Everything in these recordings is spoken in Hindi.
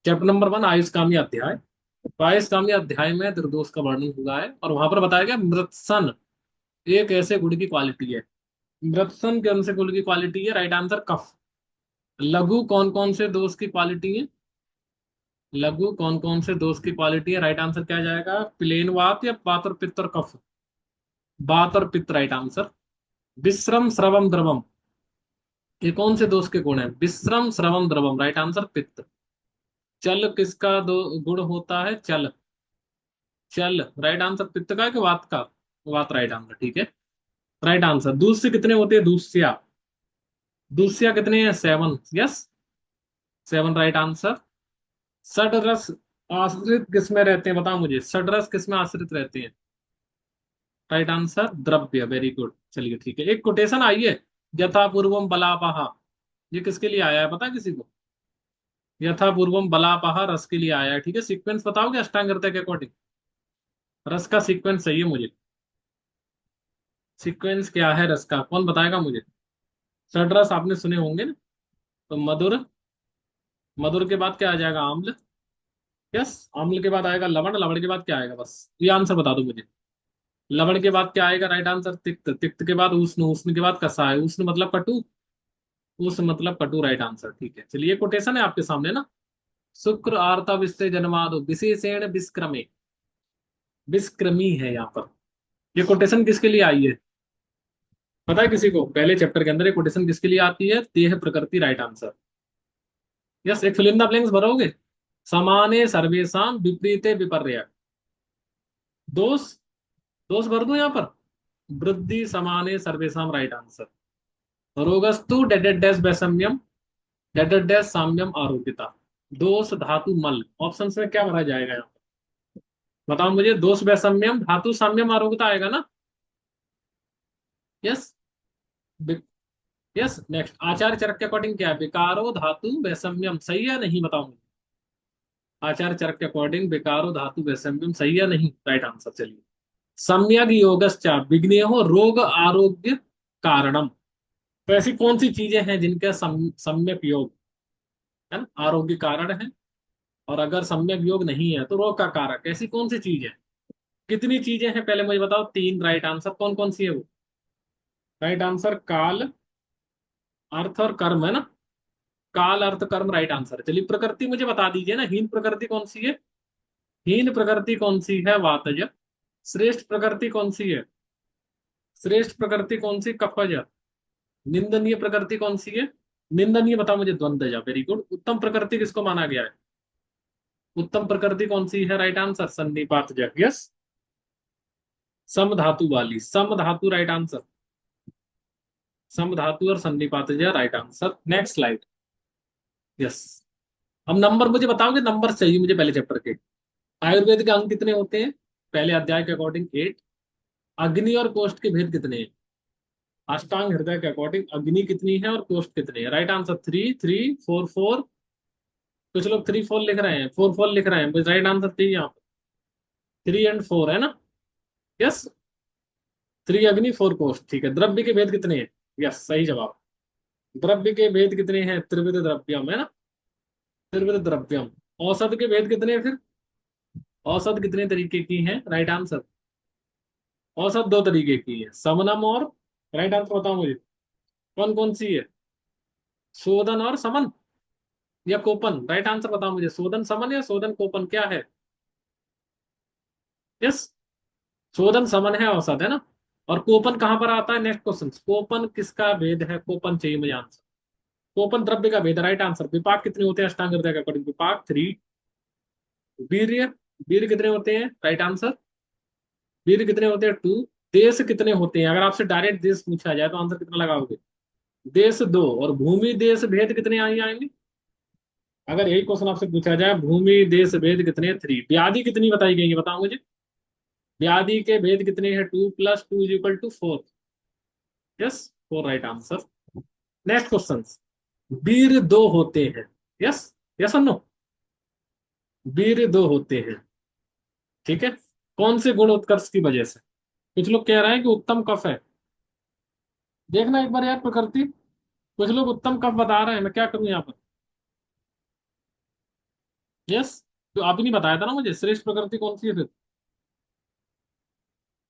चैप्टर नंबर 1 आयुष्कामी अध्याय। तो आयुष्कामी अध्याय में निर्दोष का वर्णन हुआ है और वहां पर बताया गया मृत्सन एक ऐसे गुण की क्वालिटी है। मृत्सन कौन से गुण की क्वालिटी है? राइट आंसर कफ। लघु कौन कौन से दोष की क्वालिटी है? लघु कौन कौन से दोष की क्वालिटी है? राइट आंसर क्या जाएगा? प्लेन वात या वात और पित्त और कफ? वात और पित्त राइट आंसर। विश्रम श्रवम द्रवम, ये कौन से दोष के गुण है? विश्रम श्रवम द्रवम राइट आंसर पित्त। चल किसका दो गुण होता है? चल। चल राइट आंसर पित्त का है कि वात का? वात राइट आंसर, ठीक है। Right answer. दूसरे कितने होते हैं? दूसया। दूसया कितने हैं? 7, यस। 7 right answer. षड रस आश्रित किस में रहते हैं? बताओ मुझे, षड रस किस में आश्रित रहते हैं? राइट आंसर द्रव्य, वेरी गुड। चलिए ठीक है, एक कोटेशन आई है, यथा पूर्वम बलापहा। ये किसके लिए आया है, पता है किसी को? यथा पूर्वम बलापहा रस के लिए आया है, ठीक है। सीक्वेंस बताओगे अष्टांग हृदय के अकॉर्डिंग? रस का सीक्वेंस चाहिए मुझे। सीक्वेंस क्या है रस का, कौन बताएगा मुझे? षड रस आपने सुने होंगे ना। तो मधुर, मधुर के बाद क्या आ जाएगा? आम्ल। यस। आम्ल के बाद आएगा लवण, लवण के बाद क्या आएगा? बस ये आंसर बता दो मुझे। लवण के बाद क्या आएगा? राइट आंसर तिक्त, तिक्त के बाद उष्ण, उष्ण के बाद कषाय, उष्ण मतलब कटु, उष्ण मतलब कटु राइट आंसर, ठीक है। चलिए कोटेशन है आपके सामने ना। शुक्र आर्ता विश्व जन्मादो विशेषण विस्क्रमे। विस्क्रमी है यहाँ पर। ये कोटेशन किसके लिए आई है? पता है किसी को? पहले चैप्टर के अंदर ये कोटेशन किसके लिए आती है? देह प्रकृति राइट आंसर। यस, एक फिल इन द ब्लैंक्स भरोगे। समाने सर्वेशम विपरीते विपर्य। दोष, दोष भर दूं यहाँ पर? वृद्धि समाने सर्वेशम राइट आंसर। रोगस्तु डेडेड dash वैषम्यम, डेडेड dash साम्यम आरोपिता। दोष धातु मल, ऑप्शन में क्या भरा जाएगा यहाँ पर? बताओ मुझे, दोष वैषम्यम धातु साम्यम आरोपिता आएगा ना? यस। यस नेक्स्ट, आचार्य चरक के अकॉर्डिंग क्या है? विकारो धातु वैषम्यम, सही है नहीं? बताओ मुझे। आचार्य चरक के अकॉर्डिंग विकारो धातु वैषम्यम, सही है नहीं? Right answer. चलिए, सम्यक योगश्च विघ्नेहो रोग आरोग्य कारणम। तो ऐसी कौन सी चीजें हैं जिनका सम्यक योग है ना आरोग्य कारण है, और अगर सम्यक योग नहीं है तो रोग का कारक? ऐसी कौन सी चीज है? कितनी चीजें हैं पहले मुझे बताओ? 3 राइट आंसर। कौन कौन सी है वो? राइट आंसर काल, अर्थ और कर्म है ना। काल अर्थ कर्म राइट आंसर। चलिए प्रकृति मुझे बता दीजिए ना, हीन प्रकृति कौन सी है? हीन प्रकृति कौन सी है? वातज। श्रेष्ठ प्रकृति कौन सी है? श्रेष्ठ प्रकृति कौन सी? कफज। निंदनीय प्रकृति कौन सी है? निंदनीय बताओ मुझे, द्वंद्वज, वेरी गुड। उत्तम प्रकृति किसको माना गया है? उत्तम प्रकृति कौन सी है? राइट आंसर सन्निपात, यस। सम धातु वाली, सम धातु राइट आंसर। सम धातु और सन्निपात right answer. Next slide. Yes. अब नंबर मुझे बताओगे, नंबर चाहिए मुझे पहले चैप्टर के। आयुर्वेद के अंग कितने होते हैं? पहले अध्याय के अकॉर्डिंग 8। अग्नि और कोष्ठ के भेद कितने हैं? अष्टांग हृदय के अकॉर्डिंग अग्नि कितनी है और कोष्ठ कितने हैं? Right answer 3 3 4 4। कुछ लोग 3 4 लिख रहे हैं, 4 4 लिख रहे हैं, बस राइट आंसर 3 यहाँ पर। 3 एंड 4 है ना। यस। 3 अग्नि 4 कोष्ठ, ठीक है। द्रव्य के भेद कितने हैं? यस, सही जवाब। द्रव्य के भेद कितने हैं? त्रिविध द्रव्यम है ना। त्रिविध द्रव्यम। औषध के भेद कितने हैं फिर? औषध कितने तरीके की हैं? Right answer. औषध 2 तरीके की है, समनम और, राइट आंसर बताओ मुझे, कौन कौन सी है? शोधन और समन या कोपन? राइट आंसर बताओ मुझे, शोधन समन या शोधन कोपन क्या है? यस, शोधन समन है, औसत है ना। और कोपन कहां पर आता है? Next question. कोपन किसका भेद है? कोपन चाहिए मुझे आंसर। कोपन द्रव्य का भेद, राइट आंसर। विपाक कितने होते हैं अष्टांग हृदय के अकॉर्डिंग? विपाक 3। वीर्य, वीर्य कितने होते हैं? Right answer. वीर्य कितने होते हैं? 2। देश कितने होते हैं? अगर आपसे डायरेक्ट देश पूछा जाए तो आंसर कितना लगाओगे? देश 2। और भूमि देश भेद कितने आई आएंगे? अगर यही क्वेश्चन आपसे पूछा जाए, भूमि देश भेद कितने? 3। व्याधि कितनी बताई गई है बताओ मुझे? व्याधि के भेद कितने हैं? 2 + 2 = 4। Yes, 4 right answer. Next question. वीर 2 होते हैं, यस, यस और नो? वीर 2 होते हैं, ठीक है। कौन से गुण उत्कर्ष की वजह से? कुछ लोग कह रहे हैं कि उत्तम कफ है। देखना एक बार यार प्रकृति, कुछ लोग उत्तम कफ बता रहे हैं, मैं क्या करूं यहाँ पर? यस, तो आप ही नहीं बताया था ना मुझे, श्रेष्ठ प्रकृति कौन सी है फिर?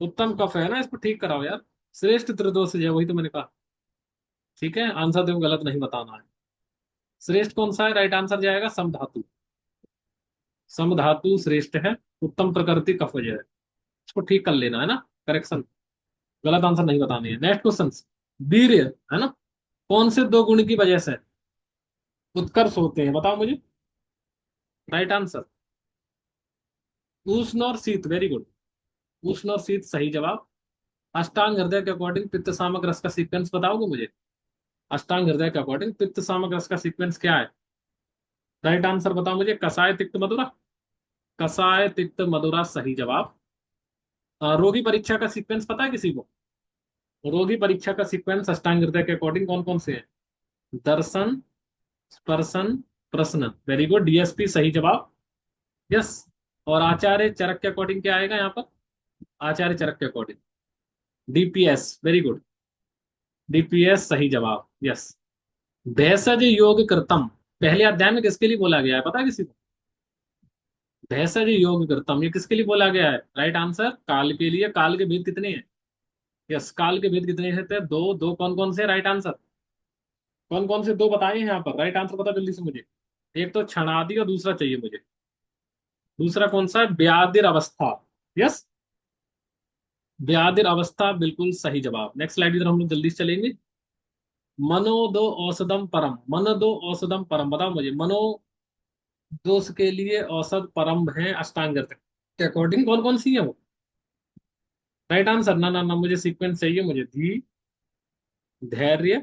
उत्तम कफ है ना, इसको ठीक कराओ यार। श्रेष्ठ त्रिदोष है, वही तो मैंने कहा। ठीक है, आंसर देखो गलत नहीं बताना है। श्रेष्ठ कौन सा है? राइट आंसर जाएगा समधातु। समधातु श्रेष्ठ है। उत्तम प्रकृति कफज है। इसको ठीक कर लेना है ना, करेक्शन। गलत आंसर नहीं बतानी है। Next question. वीर्य है ना, कौन से दो गुण की वजह से उत्कर्ष होते हैं, बताओ मुझे। राइट आंसर उष्ण और शीत, वेरी गुड। उष्ण और शीत सही जवाब। अष्टांग हृदय के अकॉर्डिंग पित्त सामक रस का सीक्वेंस बताओगे मुझे? अष्टांग हृदय के अकॉर्डिंग पित्त सामक रस का सीक्वेंस क्या है? राइट आंसर बताओ मुझे। कसाय तिक्त मधुरा। कसाय तिक्त मधुरा सही जवाब। रोगी परीक्षा का सीक्वेंस पता है किसी को? रोगी परीक्षा का सीक्वेंस अष्टांग हृदय के अकॉर्डिंग कौन कौन से हैं? दर्शन, स्पर्शन, प्रश्न, वेरी गुड, डीएसपी सही जवाब। यस। और आचार्य चरक के अकॉर्डिंग क्या आएगा यहाँ पर? आचार्य चरक के according DPS, very good. DPS सही जवाब। यस। भेषज योग कृतम पहले अध्याय में किसके लिए बोला गया है, पता है किसी को? भेषज योग कृतम ये किसके लिए बोला गया है? राइट आंसर काल के लिए। काल के भेद कितने हैं? यस, काल के भेद कितने हैं? थे दो। दो कौन कौन से? राइट आंसर कौन कौन से दो बताए हैं यहाँ पर? राइट आंसर बता जल्दी से मुझे। एक तो क्षणादि और दूसरा चाहिए मुझे। दूसरा कौन सा है? व्याधिर अवस्था। यस, व्याधिर अवस्था बिल्कुल सही जवाब। नेक्स्ट स्लाइड इधर हम लोग जल्दी से चलेंगे। मनो दो औषधम परम, मन दो औषधम परम, बताओ मुझे। मनो दोष के लिए औषध परम है अष्टांग के अकॉर्डिंग कौन कौन सी है वो? राइट आंसर ना ना ना, मुझे सीक्वेंस चाहिए मुझे। धी, धैर्य,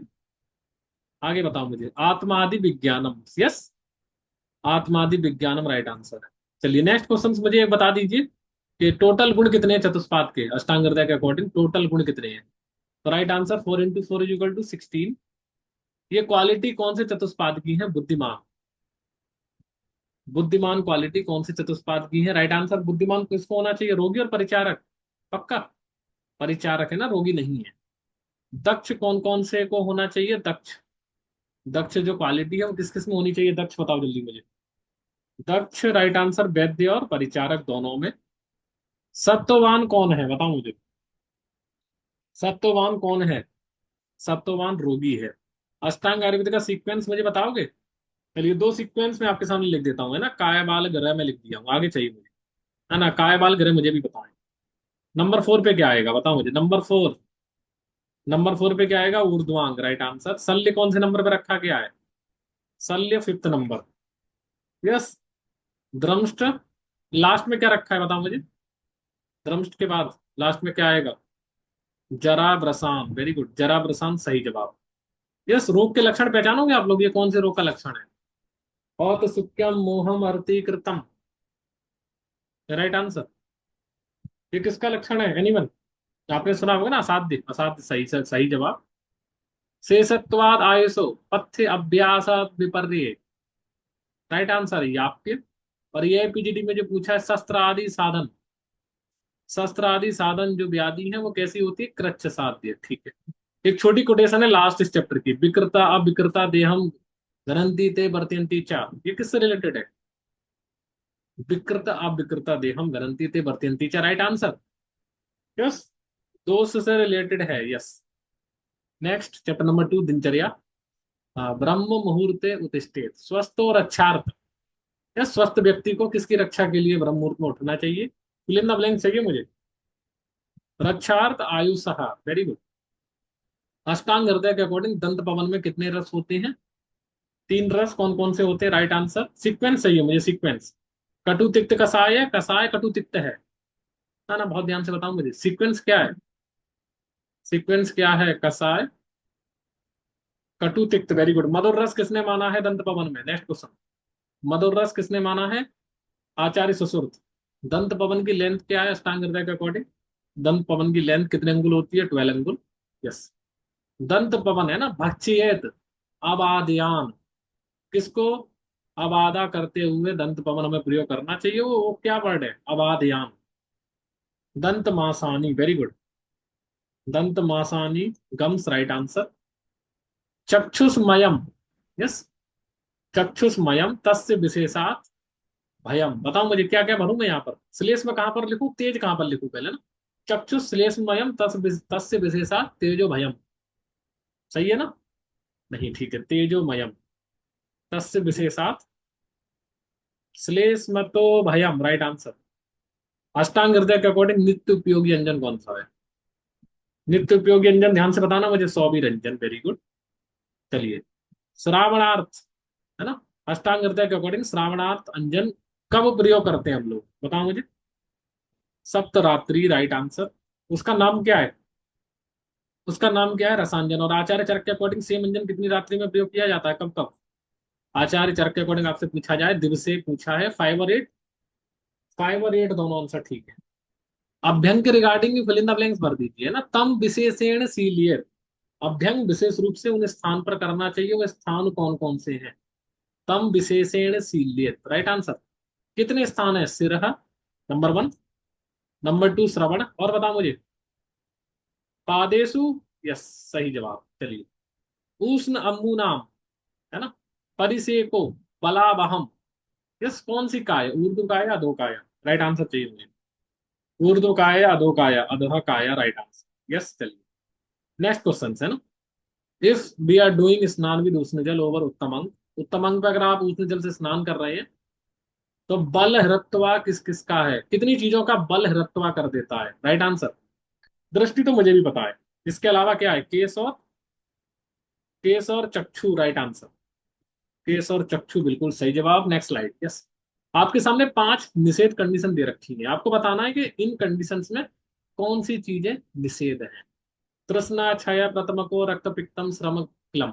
आगे बताओ मुझे। आत्मादि विज्ञानम, यस, आत्मादि विज्ञानम राइट आंसर है। चलिए नेक्स्ट क्वेश्चन मुझे एक बता दीजिए कि टोटल गुण कितने हैं चतुष्पाद के अष्टांग हृदय के अकॉर्डिंग? टोटल गुण कितने हैं? तो राइट आंसर 4 into 4 = 16। ये क्वालिटी कौन से चतुष्पाद की है? बुद्धिमान। बुद्धिमान क्वालिटी कौन से चतुष्पाद की है? राइट आंसर बुद्धिमान किसको होना चाहिए? रोगी और परिचारक। पक्का? परिचारक है ना, रोगी नहीं है। दक्ष कौन कौन से को होना चाहिए? दक्ष। दक्ष जो क्वालिटी है वो किस किस में होनी चाहिए? दक्ष बताओ जल्दी मुझे। दक्ष राइट आंसर वैद्य और परिचारक दोनों में। सत्ववान कौन है बताओ मुझे। सत्ववान कौन है? सत्ववान रोगी है। अष्टांग आयुर्वेद का सीक्वेंस मुझे बताओगे? चलिए दो सीक्वेंस में आपके सामने लिख देता हूँ, है ना। काय बाल ग्रह में लिख दिया हूँ, आगे चाहिए मुझे, है ना। काय बाल ग्रह मुझे भी बताएं। नंबर 4 पे क्या आएगा बताओ मुझे। नंबर 4। नंबर 4 पे क्या आएगा? ऊर्ध्वांग राइट आंसर। शल्य कौन से नंबर पे रखा गया है? शल्य 5th नंबर। यस। द्रंष्ट लास्ट में क्या रखा है बताओ मुझे। द्रंष्ट के बाद लास्ट में क्या आएगा? जरा ब्रसान, वेरी गुड, जरा ब्रसान सही जवाब। यस, रोग के लक्षण पहचानोगे आप लोग? ये कौन से रोग का लक्षण है? औत सुक्यम मोहम अर्ति कृतम, राइट आंसर। ये किसका लक्षण है? एनीवन? आपने सुना होगा ना, असाध्य। असाध्य सही सही जवाब। शेषत्वाद आयुषो पथ्य अभ्यास विपर्य, राइट आंसर याप्य। और ये पीजीडी में जो पूछा है, शस्त्र आदि साधन। शस्त्र आदि साधन जो व्याधि है वो कैसी होती है? कृच्छ साध्य, ठीक है। एक छोटी कोटेशन है लास्ट इस चैप्टर की। विकृता अविकृता देहम घनंती ते वर्तयन्ति चा, ये किससे रिलेटेड है? विकृत अविकृता देहम घनंती ते वर्तयन्ति चा, राइट आंसर। यस, दोष से रिलेटेड है। यस। नेक्स्ट चैप्टर नंबर 2 दिनचर्या। ब्रह्म मुहूर्ते उत्तिष्ठेत, स्वस्थ और अच्छार्थ। या स्वस्थ व्यक्ति को किसकी रक्षा के लिए ब्रह्म मुहूर्त में उठना चाहिए? फिल इन द ब्लैंक चाहिए मुझे। रक्षार्थ आयुषः, वेरी गुड। अष्टांग हृदय के अकॉर्डिंग दंत पवन में कितने रस होते हैं? 3 रस कौन कौन से होते हैं? राइट आंसर सीक्वेंस चाहिए मुझे, सीक्वेंस। कटु तिक्त कसाय है, कसाय कटु तिक्त है ना। बहुत ध्यान से बताओ मुझे सीक्वेंस क्या है। सीक्वेंस क्या है? कसाय कटु तिक्त, वेरी गुड। मधुर रस किसने माना है दंत पवन में? Next question. मधुर रस किसने माना है? आचार्य सुश्रुत। दंत पवन की लेंथ क्या है अष्टांग हृदय के अकॉर्डिंग? दंत पवन की लेंथ कितने अंगुल होती है? 12 अंगुल। यस। दंत पवन है ना, भक्षियत अबादयान, किसको अबादा करते हुए दंत पवन हमें प्रयोग करना चाहिए? वो क्या वर्ड है? अबादयान। दंत मासानी, वेरी गुड। दंत मासानी गम्स राइट आंसर। चक्षुष्मयम, यस, चक्षुष्मयम तस्य विशेषात भयम। बताओ मुझे क्या क्या भरूं मैं यहाँ पर, श्लेष में कहाँ पर लिखूं, तेज कहाँ पर लिखूं पहले ना। चक्षु श्लेषमयम तस्य विशेषा तेजो भयम। सही है ना? नहीं, ठीक है, तेजोमयम तस्य विशेषात श्लेषमतो भयम, राइट आंसर। अष्टांग हृदय के अकॉर्डिंग नित्य उपयोगी अंजन कौन सा है? नित्य उपयोगी अंजन ध्यान से बताना मुझे, सौबी रंजन, वेरी गुड। चलिए, श्रावणार्थ, है ना? अष्टांग हृदय के अकॉर्डिंग श्रावणार्थ अंजन कब प्रयोग करते हैं हम लोग, बताओ मुझे। सप्तरात्रि, राइट आंसर। उसका नाम क्या है? उसका नाम क्या है? रसांजन। और आचार्य चरक के अकॉर्डिंग सेम अंजन कितनी रात्रि में प्रयोग किया जाता है, कब कब? आचार्य चरक के अकॉर्डिंग आपसे पूछा जाए, दिवसे पूछा है, 5 और 8, 5 और 8 दोनों आंसर ठीक है। अभ्यंग के regarding fill in the blanks भर दीजिए ना, तम विशेषण सीलियर। अभ्यंग विशेष रूप से उन स्थान पर करना चाहिए, वो स्थान कौन कौन से हैं? तम विशेषण सीलियर, राइट आंसर। कितने स्थान है? सिरहा नंबर 1, नंबर 2 श्रवण, और बताओ मुझे। पादेशु, यस, सही जवाब। चलिए, उष्ण अम्बुनाम, है ना, परिसेको बलावहम, यस, कौन सी काय, उर्दू काय या अधो काय? राइट आंसर चाहिए मुझे। उर्दू काय या अधो काय? अधः काय, राइट आंसर, यस। चलिए, नेक्स्ट क्वेश्चन है ना। इफ वी आर डूइंग स्नान विद उष्ण जल ओवर उत्तम अंग, उत्तम अंग पे अगर आप उष्ण जल से स्नान कर रहे हैं, तो बल हृत्वा किस किस का है, कितनी चीजों का बल हृत्वा कर देता है, राइट आंसर। दृष्टि तो मुझे भी पता है, इसके अलावा क्या है? केस और चक्षु, राइट आंसर। केस और चक्षु, बिल्कुल सही जवाब। Next slide, yes. आपके सामने 5 निषेध कंडीशन दे रखी है, आपको बताना है कि इन कंडीशंस में कौन सी चीजें निषेध है। तृष्णा क्षय प्रथमको रक्त पित्तम श्रम क्लम,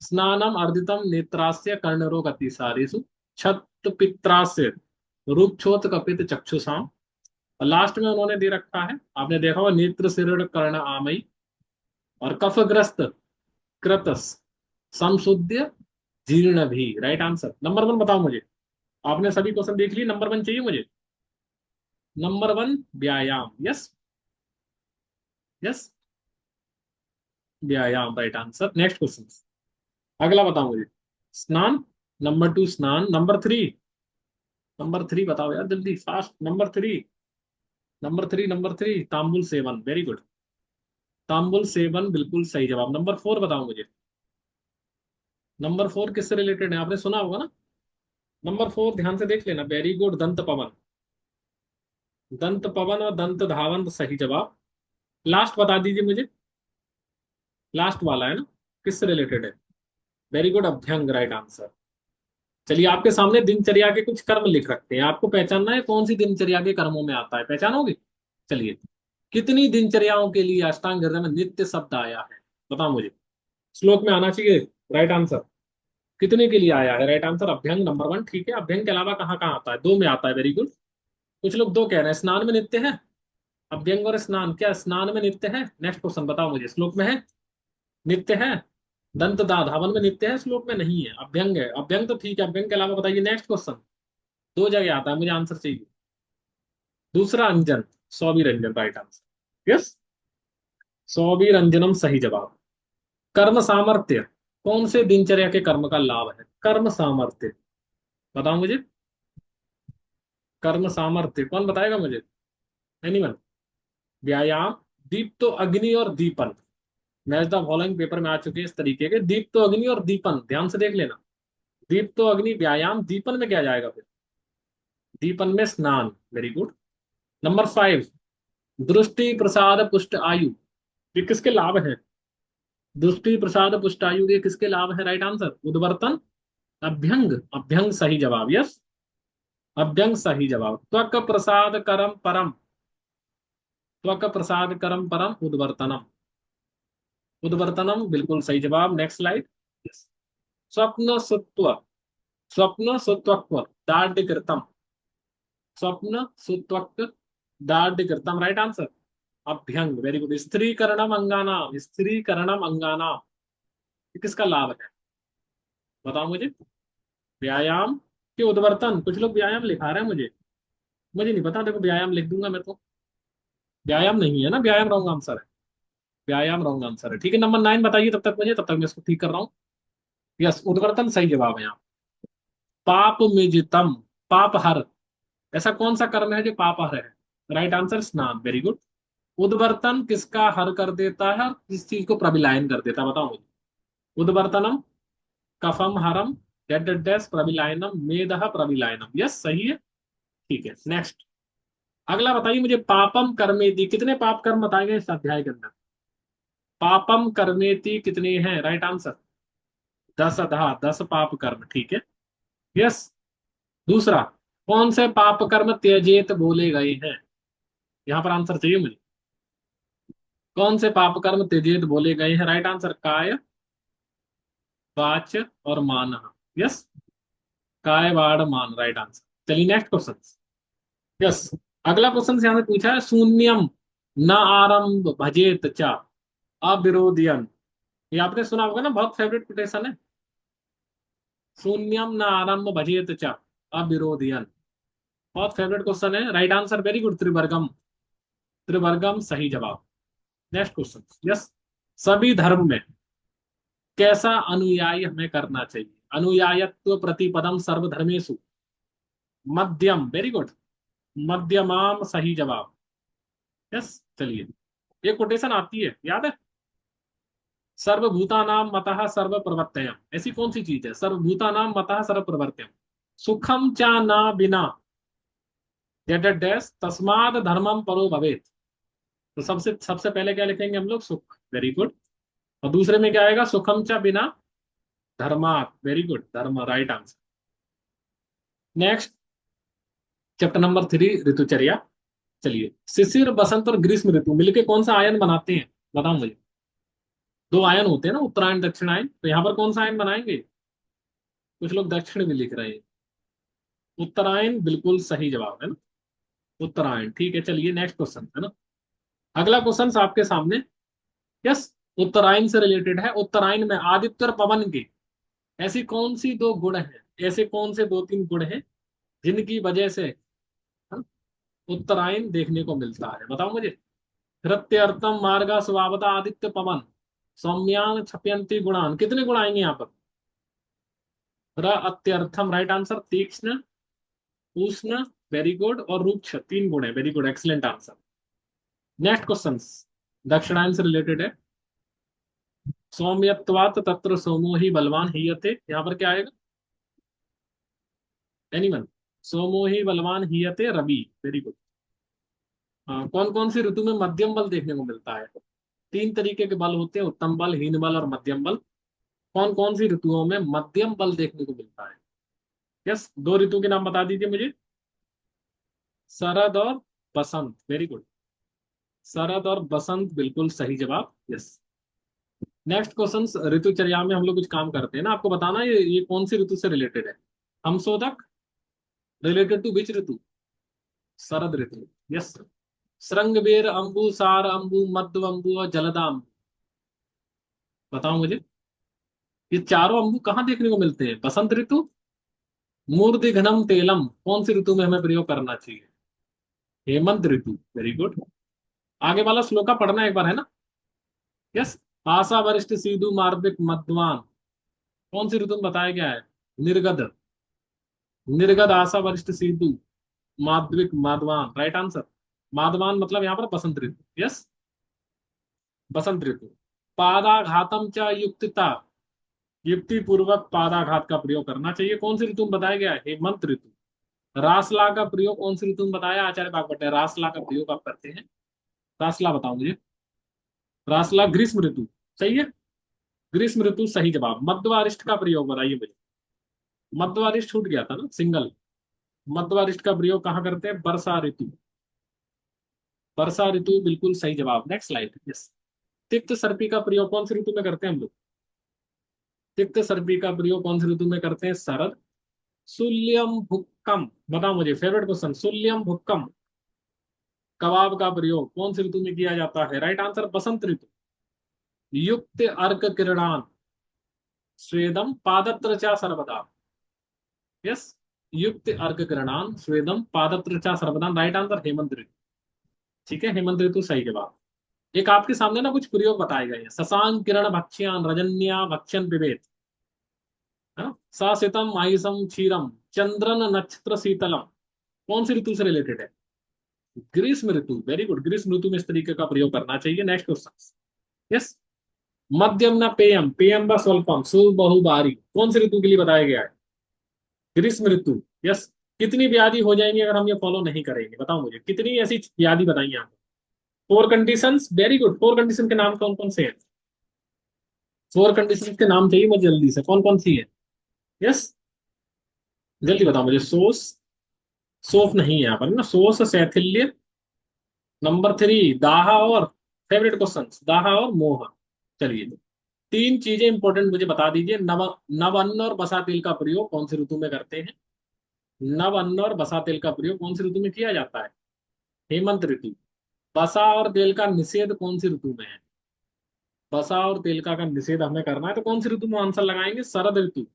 स्नानम अर्दितम नेत्रास्य कर्णरोग अतिसारेषु, छत पित्रास्य रूपछोत कपित चक्षुषाम। और लास्ट में उन्होंने दे रखा है, आपने देखा होगा, नेत्र शिरण कर्ण आमई, और कफग्रस्त कृतस संशुद्ध जीर्ण भी, राइट आंसर। नंबर 1 बताओ मुझे, आपने सभी क्वेश्चन देख लिए, नंबर 1 चाहिए मुझे। नंबर 1 व्यायाम, यस, यस, व्यायाम, राइट आंसर। नेक्स्ट क्वेश्चन, अगला बताओ मुझे। स्नान, नंबर 2 स्नान, नंबर 3 बताओ यार जल्दी, फास्ट। नंबर 3 तांबुल सेवन, वेरी गुड। तांबुल सेवन बिल्कुल सही जवाब। नंबर 4 बताओ मुझे। नंबर 4 किससे रिलेटेड है, आपने सुना होगा ना। नंबर 4 ध्यान से देख लेना, वेरी गुड, दंत पवन। दंत पवन और दंत धावन सही जवाब। लास्ट बता दीजिए मुझे, लास्ट वाला है ना, किससे रिलेटेड है? वेरी गुड, अभ्यंग, राइट आंसर। चलिए, आपके सामने दिनचर्या के कुछ कर्म लिख रखते हैं, आपको पहचानना है कौन सी दिनचर्या के कर्मों में आता है, पहचानोगे? चलिए, कितनी दिनचर्याओं के लिए अष्टांग हृदय में नित्य शब्द आया है, बताओ मुझे। श्लोक में आना चाहिए, राइट आंसर। कितने के लिए आया है, राइट आंसर, अभ्यंग नंबर 1, ठीक है। अभ्यंग के अलावा कहाँ कहाँ आता है? 2 में आता है, वेरी गुड। कुछ लोग 2 कह रहे हैं, स्नान में नित्य है। अभ्यंग और स्नान, क्या स्नान में नित्य है? नेक्स्ट क्वेश्चन बताओ मुझे, श्लोक में है, नित्य है। दंत धावन में नित्य है, श्लोक में नहीं है, अभ्यंग है। अभ्यंग तो ठीक है, अभ्यंग के अलावा बताइए, नेक्स्ट क्वेश्चन। 2 जगह आता है, मुझे आंसर चाहिए। दूसरा अंजन, सौबी रंजन, राइट आंसर, यस, सौबी रंजनम सही जवाब। कर्म सामर्थ्य, कौन से दिनचर्या के कर्म का लाभ है? कर्म सामर्थ्य, बताओ मुझे। कर्म सामर्थ्य कौन बताएगा मुझे? एनीवन? व्यायाम, दीप्तो अग्नि और दीपन। मैच द फॉलोइंग पेपर में आ चुके हैं इस तरीके के, दीप्तो अग्नि और दीपन, ध्यान से देख लेना। दीप्तो अग्नि व्यायाम, दीपन में क्या जाएगा फिर? दीपन में स्नान, वेरी गुड। नंबर 5, दृष्टि प्रसाद पुष्ट आयु, ये किसके लाभ है? दृष्टि प्रसाद पुष्ट आयु, ये किसके लाभ है, राइट आंसर। उद्वर्तन, अभ्यंग, अभ्यंग सही जवाब, यस, अभ्यंग सही जवाब। त्वक प्रसाद करम परम, त्वक प्रसाद करम परम उद्वर्तनम, उद्वर्तनम बिल्कुल सही जवाब। Next slide, yes. स्वप्न सुत्व, स्वप्न सुत्वक्व दाढ़, स्वप्न सुत्वक दाढ़, राइट आंसर, अभ्यंग, वेरी गुड। स्त्रीकरणम अंगाना, स्त्रीकरणम अंगाना, ये किसका लाभ है, बताओ मुझे। व्यायाम के उद्वर्तन, कुछ लोग व्यायाम लिखा रहे हैं मुझे, मुझे नहीं पता, देखो व्यायाम लिख दूंगा मैं तो। व्यायाम नहीं है ना, व्यायाम रॉन्ग आंसर है, व्यायाम रॉन्ग आंसर है, ठीक है। नंबर 9 बताइए तब तक मुझे, तब तक मैं इसको ठीक कर रहा हूँ। यस, उद्वर्तन सही जवाब है यहाँ। पाप मिजितम, पाप हर, ऐसा कौन सा कर्म है जो पाप हर है? राइट आंसर स्नान, वेरी गुड। उद्वर्तन किसका हर कर देता है और किस चीज को प्रविलायन कर देता है, बताओ मुझे। उद्वर्तनम, कफम हरम, डेड डैश प्रविलायनम, मेदह प्रविलायनम, यस सही है। ठीक है, नेक्स्ट। अगला बताइए मुझे, पापम कर्मेति, कितने पाप कर्म बताए गए इस अध्याय के अंदर? पापम कर्मेति कितने हैं? राइट आंसर 10 अधा, 10 पाप कर्म, ठीक है, यस। दूसरा, कौन से पाप कर्म त्यजेत बोले गए हैं? यहां पर आंसर चाहिए मुझे। कौन से पाप कर्म त्यजेत बोले गए हैं? राइट आंसर काय, वाच और मान, यस। काय वाण मान, राइट आंसर। चलिए नेक्स्ट क्वेश्चन, यस। अगला क्वेश्चन यहां से पूछा है, शून्यम न आरंभ भजेत चा अविरोधियन। ये आपने सुना होगा ना, बहुत फेवरेट कोटेशन है। शून्यम न आरंभ भजेत च अविरोधियन, बहुत फेवरेट क्वेश्चन है। राइट आंसर वेरी गुड, त्रिवर्गम, त्रिवर्गम सही जवाब। Next question, yes. सभी धर्म में कैसा अनुयायी हमें करना चाहिए? अनुयायत्व प्रतिपदम सर्वधर्मेषु मध्यम, वेरी गुड, मध्यमाम सही जवाब, यस। चलिए, एक कोटेशन आती है, याद है? सर्वभूतानां मतः सर्व प्रवर्तयम्, ऐसी कौन सी चीज है? सर्वभूतानां मतः सर्व प्रवर्तयम्, सुखम चा ना बिना, डेट डैश तस्माद धर्मम परो भवेत। तो सबसे सबसे पहले क्या लिखेंगे हम लोग? सुख, वेरी गुड। और दूसरे में क्या आएगा? सुखम चा बिना धर्मात, वेरी गुड, धर्म, right answer. Next, chapter number 3, ऋतुचर्या। चलिए, शिशिर, बसंत और ग्रीष्म ऋतु मिलके कौन सा आयन बनाते हैं, बताओ मुझे। दो आयन होते हैं ना, उत्तरायण दक्षिणायन, तो यहाँ पर कौन सा आयन बनाएंगे? कुछ लोग दक्षिण भी लिख रहे हैं। उत्तरायण बिल्कुल सही जवाब है ना, उत्तरायण, ठीक है। चलिए नेक्स्ट क्वेश्चन है ना, अगला क्वेश्चन आपके सामने, यस। उत्तरायण से रिलेटेड है। उत्तरायण में आदित्य और पवन के ऐसी कौन सी दो गुण हैं, ऐसे कौन से दो तीन गुण हैं जिनकी वजह से हाँ, उत्तरायण देखने को मिलता है, बताओ मुझे। हृत्यर्थम मार्गा स्वभावता आदित्य पवन सौम्यान छपयंती गुणान, कितने गुण आएंगे यहाँ पर? अत्यर्थम, राइट आंसर। तीक्ष्ण, उष्ण, वेरी गुड, और रूक्ष, तीन गुण है, very good, excellent answer. Next question दक्षिणायन से रिलेटेड है। सौम्यत्वात तत्र सोमो ही बलवान हीयते, यहाँ पर क्या आएगा? एनीवन? सोमो ही बलवान हीयते रवि, वेरी गुड। कौन कौन सी ऋतु में मध्यम बल देखने को मिलता है? तीन तरीके के बल होते हैं, उत्तम बल, हीन बल और मध्यम बल। कौन कौन सी ऋतुओं में मध्यम बल देखने को मिलता है? यस, दो ऋतु के नाम बता दीजिए मुझे। शरद और बसंत, वेरी गुड, शरद और बसंत बिल्कुल सही जवाब, यस। नेक्स्ट क्वेश्चन, ऋतुचर्या में हम लोग कुछ काम करते हैं ना, आपको बताना ये कौन सी ऋतु से रिलेटेड है। हमशोधक रिलेटेड टू विच ऋतु? शरद ऋतु, यस। श्रृंगबेर अंबु, सार अंबु, मध्य अंबु और जलदा अंबु, बताओ मुझे। ये चारों अंबु कहाँ देखने को मिलते हैं? बसंत ऋतु, मूर्धघनम तेलम कौन सी ऋतु में हमें प्रयोग करना चाहिए? हेमंत ऋतु, वेरी गुड। आगे वाला श्लोका पढ़ना एक बार, है ना, यस। आशा वरिष्ठ सीधु मार्दिक मध्वान कौन सी ऋतु में बताया गया है? निर्गद, निर्गद, आशा वरिष्ठ सीधु, माध्विक, माधवान, राइट आंसर। माधवान मतलब यहाँ पर बसंत ऋतु, यस, बसंत ऋतु। पादाघातम च युक्तता, युक्ति पूर्वक पादाघात का प्रयोग करना चाहिए, कौन सी ऋतु में बताया गया है? हेमंत ऋतु। रासला का प्रयोग कौन सी ऋतु में बताया? आचार्य बागवट, रासला का प्रयोग आप करते हैं। रासला बताओ मुझे। रासला ग्रीष्म ऋतु, सही है, ग्रीष्म ऋतु सही जवाब। मध्यवारिष्ठ का प्रयोग बताइए मुझे। मध्यवारिष्ठ छूट गया था ना, सिंगल। मध्यवारिष्ठ का प्रयोग कहाँ करते हैं? वर्षा ऋतु, वर्षा ऋतु बिल्कुल सही जवाब। Next slide, yes. तिक्त सर्पी का प्रयोग कौन सी ऋतु में करते हैं हम लोग? तिक्त सर्पी का प्रयोग कौन सी ऋतु में करते हैं? शरद। सुल्यम भुक्कम, बताओ मुझे, फेवरेट क्वेश्चन, सुल्यम भुक्कम कबाब का प्रयोग कौन सी ऋतु में किया जाता है? राइट आंसर बसंत ऋतु। युक्त अर्क किरणान स्वेदम पादत्र चा सर्वदा, यस। युक्त अर्क किरणान स्वेदम पादत्र चा सर्वदा, राइट आंसर हेमंत ऋतु, ठीक है, हेमंत ऋतु सही जवाब। एक आपके सामने ना कुछ प्रयोग बताए गए हैं, शशांक किरण भक्ष्यान रजन्या भक्ष्यन पिबेत, है ना, सासितम माहिसम क्षीरम चंद्रन नक्षत्र शीतलम कौन सी ऋतु से रिलेटेड है? ग्रीष्म ऋतु, वेरी गुड, ग्रीष्म ऋतु में इस तरीके का प्रयोग करना चाहिए। Next question. यस। मध्यम न पेयम, पेयम व स्वल्पम सु बहुबारी कौन सी ऋतु के लिए बताया गया है? ग्रीष्म ऋतु। यस। कितनी व्याधि हो जाएंगी अगर हम ये फॉलो नहीं करेंगे? बताओ मुझे कितनी ऐसी व्याधि बताइए आप। Four conditions, very good. Four condition के नाम कौन कौन से हैं? फोर कंडीशंस के नाम चाहिए मुझे जल्दी से, कौन कौन सी है? यस, जल्दी बताओ मुझे। सोस, सोफ नहीं है यहाँ पर ना, सोस शैथिल्य, नंबर थ्री दाहा, और फेवरेट क्वेश्चन दाहा और मोह। चलिए, तीन चीजें इंपॉर्टेंट मुझे बता दीजिए। नव नव अन्न और बसा तेल का प्रयोग कौन सी ऋतु में करते हैं? नव अन्न और बसा तेल का प्रयोग कौन सी ऋतु में किया जाता है? हेमंत ऋतु। बसा और तेल का निषेध कौन सी ऋतु में है? बसा और तेल का निषेध हमें करना है तो कौन सी ऋतु में आंसर लगाएंगे? शरद ऋतु।